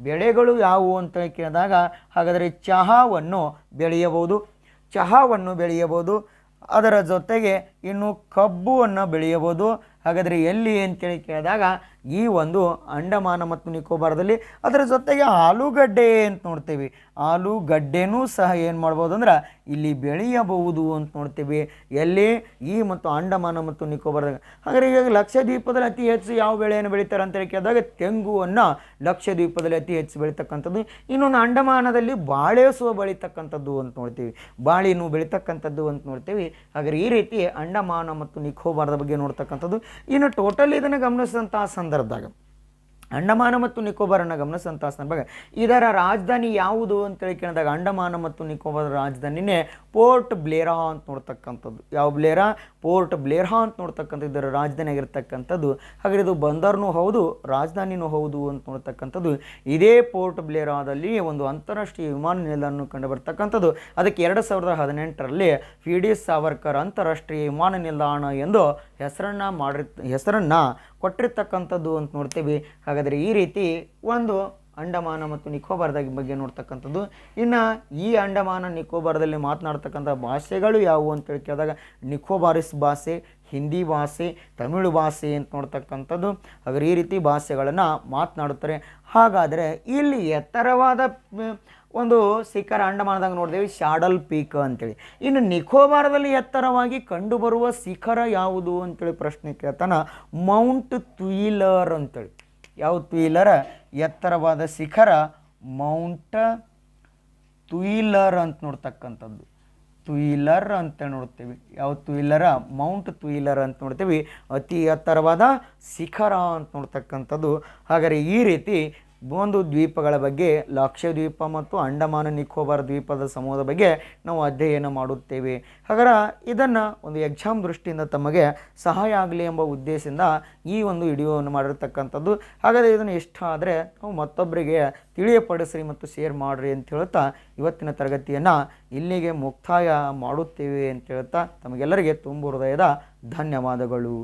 ಬೆಳೆಗಳು ಯಾವುವು ಅಂತ ಕೇಳಿದಾಗ ಹಾಗಾದರೆ ಚಹಾವನ್ನು ಬೆಳೆಯಬಹುದು. ಅದರ ಜೊತೆಗೆ ಇನ್ನು ಕಬ್ಬನ್ನು ಬೆಳೆಯಬಹುದು. ಹಾಗಾದರೆ ಎಲ್ಲಿ ಅಂತೇಳಿ ಕೇಳಿದಾಗ ಈ ಒಂದು ಅಂಡಮಾನ ಮತ್ತು ನಿಕೋಬಾರದಲ್ಲಿ. ಅದರ ಜೊತೆಗೆ ಆಲೂಗಡ್ಡೆ ಅಂತ ನೋಡ್ತೀವಿ. ಆಲೂಗಡ್ಡೆನೂ ಸಹ ಏನು ಮಾಡ್ಬೋದು ಅಂದ್ರೆ ಇಲ್ಲಿ ಬೆಳೆಯಬಹುದು ಅಂತ ನೋಡ್ತೀವಿ. ಎಲ್ಲಿ? ಈ ಮತ್ತು ಅಂಡಮಾನ ಮತ್ತು ನಿಕೋಬಾರದಾಗ. ಹಾಗಾದರೆ ಈಗ ಲಕ್ಷದ್ವೀಪದಲ್ಲಿ ಅತಿ ಹೆಚ್ಚು ಯಾವ ಬೆಳೆಯನ್ನು ಬೆಳೀತಾರೆ ಅಂತೇಳಿ ಕೇಳಿದಾಗ ತೆಂಗುವನ್ನು ಲಕ್ಷದ್ವೀಪದಲ್ಲಿ ಅತಿ ಹೆಚ್ಚು ಬೆಳೀತಕ್ಕಂಥದ್ದು. ಇನ್ನೊಂದು ಅಂಡಮಾನದಲ್ಲಿ ಬಾಳೆಸು ಬೆಳೀತಕ್ಕಂಥದ್ದು ಅಂತ ನೋಡ್ತೀವಿ. ಬಾಳೆನೂ ಬೆಳೀತಕ್ಕಂಥದ್ದು ಅಂತ ನೋಡ್ತೀವಿ. ಹಾಗಾದರೆ ಈ ರೀತಿ ಅಂಡಮಾನ ಮತ್ತು ನಿಕೋಬಾರದ ಬಗ್ಗೆ ನೋಡ್ತಕ್ಕಂಥದ್ದು. ಇನ್ನು ಟೋಟಲ್ ಇದನ್ನು ಗಮನಿಸಿದಂತಹ ಸಂದರ್ಭದಾಗ ಅಂಡಮಾನ ಮತ್ತು ನಿಕೋಬಾರನ್ನು ಗಮನಿಸಿದಂಥ ಸಂದರ್ಭ ಇದರ ರಾಜಧಾನಿ ಯಾವುದು ಅಂತೇಳಿ ಕೇಳಿದಾಗ ಅಂಡಮಾನ ಮತ್ತು ನಿಕೋಬಾರ ರಾಜಧಾನಿನೇ ಪೋರ್ಟ್ ಬ್ಲೇರಾ ಅಂತ ನೋಡ್ತಕ್ಕಂಥದ್ದು. ಯಾವ ಬ್ಲೇರಾ? ಪೋರ್ಟ್ ಬ್ಲೇರಾ ಅಂತ ನೋಡ್ತಕ್ಕಂಥದ್ದು ಇದರ ರಾಜಧಾನಿ ಆಗಿರ್ತಕ್ಕಂಥದ್ದು. ಹಾಗೆ ಇದು ಬಂದರ್ನೂ ಹೌದು, ರಾಜಧಾನಿನೂ ಹೌದು ಅಂತ ನೋಡ್ತಕ್ಕಂಥದ್ದು. ಇದೇ ಪೋರ್ಟ್ ಬ್ಲೇರಾದಲ್ಲಿ ಒಂದು ಅಂತಾರಾಷ್ಟ್ರೀಯ ವಿಮಾನ ನಿಲ್ದಾಣ ಕಂಡು ಬರ್ತಕ್ಕಂಥದ್ದು. ಅದಕ್ಕೆ 2018ರಲ್ಲಿ PD ಸಾವರ್ಕರ್ ಅಂತಾರಾಷ್ಟ್ರೀಯ ವಿಮಾನ ನಿಲ್ದಾಣ ಎಂದು ಹೆಸರನ್ನು ಕೊಟ್ಟಿರ್ತಕ್ಕಂಥದ್ದು ಅಂತ ನೋಡ್ತೀವಿ. ಹಾಗಾದರೆ ಈ ರೀತಿ ಒಂದು ಅಂಡಮಾನ ಮತ್ತು ನಿಕೋಬಾರದ ಬಗ್ಗೆ ನೋಡ್ತಕ್ಕಂಥದ್ದು. ಇನ್ನು ಈ ಅಂಡಮಾನ ನಿಕೋಬಾರದಲ್ಲಿ ಮಾತನಾಡ್ತಕ್ಕಂಥ ಭಾಷೆಗಳು ಯಾವುವು ಅಂತೇಳಿ ಕೇಳಿದಾಗ ನಿಕೋಬಾರಿಸ್ ಭಾಷೆ, ಹಿಂದಿ ಭಾಷೆ, ತಮಿಳು ಭಾಷೆ ಅಂತ ನೋಡ್ತಕ್ಕಂಥದ್ದು. ಹಾಗಾದರೆ ಈ ರೀತಿ ಭಾಷೆಗಳನ್ನು ಮಾತನಾಡುತ್ತಾರೆ. ಹಾಗಾದರೆ ಇಲ್ಲಿ ಎತ್ತರವಾದ ಒಂದು ಶಿಖರ ಅಂಡಮಾನದಾಗ ನೋಡ್ತೇವೆ ಶಾಡಲ್ ಪೀಕ್ ಅಂತೇಳಿ. ಇನ್ನು ನಿಕೋಬಾರದಲ್ಲಿ ಎತ್ತರವಾಗಿ ಕಂಡುಬರುವ ಶಿಖರ ಯಾವುದು ಅಂತೇಳಿ ಪ್ರಶ್ನೆ ಕೇಳ್ತಾನ. ಮೌಂಟ್ ತುಯಿಲರ್ ಅಂತೇಳಿ. ಯಾವ ತುಯಿಲರ? ಎತ್ತರವಾದ ಶಿಖರ ಮೌಂಟ್ ತುಯಿಲರ್ ಅಂತ ನೋಡ್ತಕ್ಕಂಥದ್ದು. ತುಯಿಲರ್ ಅಂತ ನೋಡ್ತೀವಿ. ಯಾವ ತುಯಿಲರ? ಮೌಂಟ್ ತುಯಿಲರ್ ಅಂತ ನೋಡ್ತೀವಿ. ಅತಿ ಎತ್ತರವಾದ ಶಿಖರ ಅಂತ ನೋಡ್ತಕ್ಕಂಥದ್ದು. ಹಾಗಾದರೆ ಈ ರೀತಿ ಒಂದು ದ್ವೀಪಗಳ ಬಗ್ಗೆ, ಲಕ್ಷದ್ವೀಪ ಮತ್ತು ಅಂಡಮಾನ ನಿಕೋಬಾರ್ ದ್ವೀಪದ ಸಮೂಹದ ಬಗ್ಗೆ ನಾವು ಅಧ್ಯಯನ ಮಾಡುತ್ತೇವೆ. ಹಾಗಾದ್ರೆ ಇದನ್ನು ಒಂದು ಎಕ್ಸಾಮ್ ದೃಷ್ಟಿಯಿಂದ ತಮಗೆ ಸಹಾಯ ಆಗಲಿ ಎಂಬ ಉದ್ದೇಶದಿಂದ ಈ ಒಂದು ವಿಡಿಯೋವನ್ನು ಮಾಡಿರ್ತಕ್ಕಂಥದ್ದು. ಹಾಗಾದರೆ ಇದನ್ನು ಇಷ್ಟ ಆದರೆ ನಾವು ಮತ್ತೊಬ್ಬರಿಗೆ ತಿಳಿಯಪಡಿಸ್ರಿ ಮತ್ತು ಶೇರ್ ಮಾಡಿರಿ ಅಂತ ಹೇಳ್ತಾ ಇವತ್ತಿನ ತರಗತಿಯನ್ನು ಇಲ್ಲಿಗೆ ಮುಕ್ತಾಯ ಮಾಡುತ್ತೇವೆ ಅಂತ ಹೇಳ್ತಾ ತಮಗೆಲ್ಲರಿಗೆ ತುಂಬ ಹೃದಯದ ಧನ್ಯವಾದಗಳು.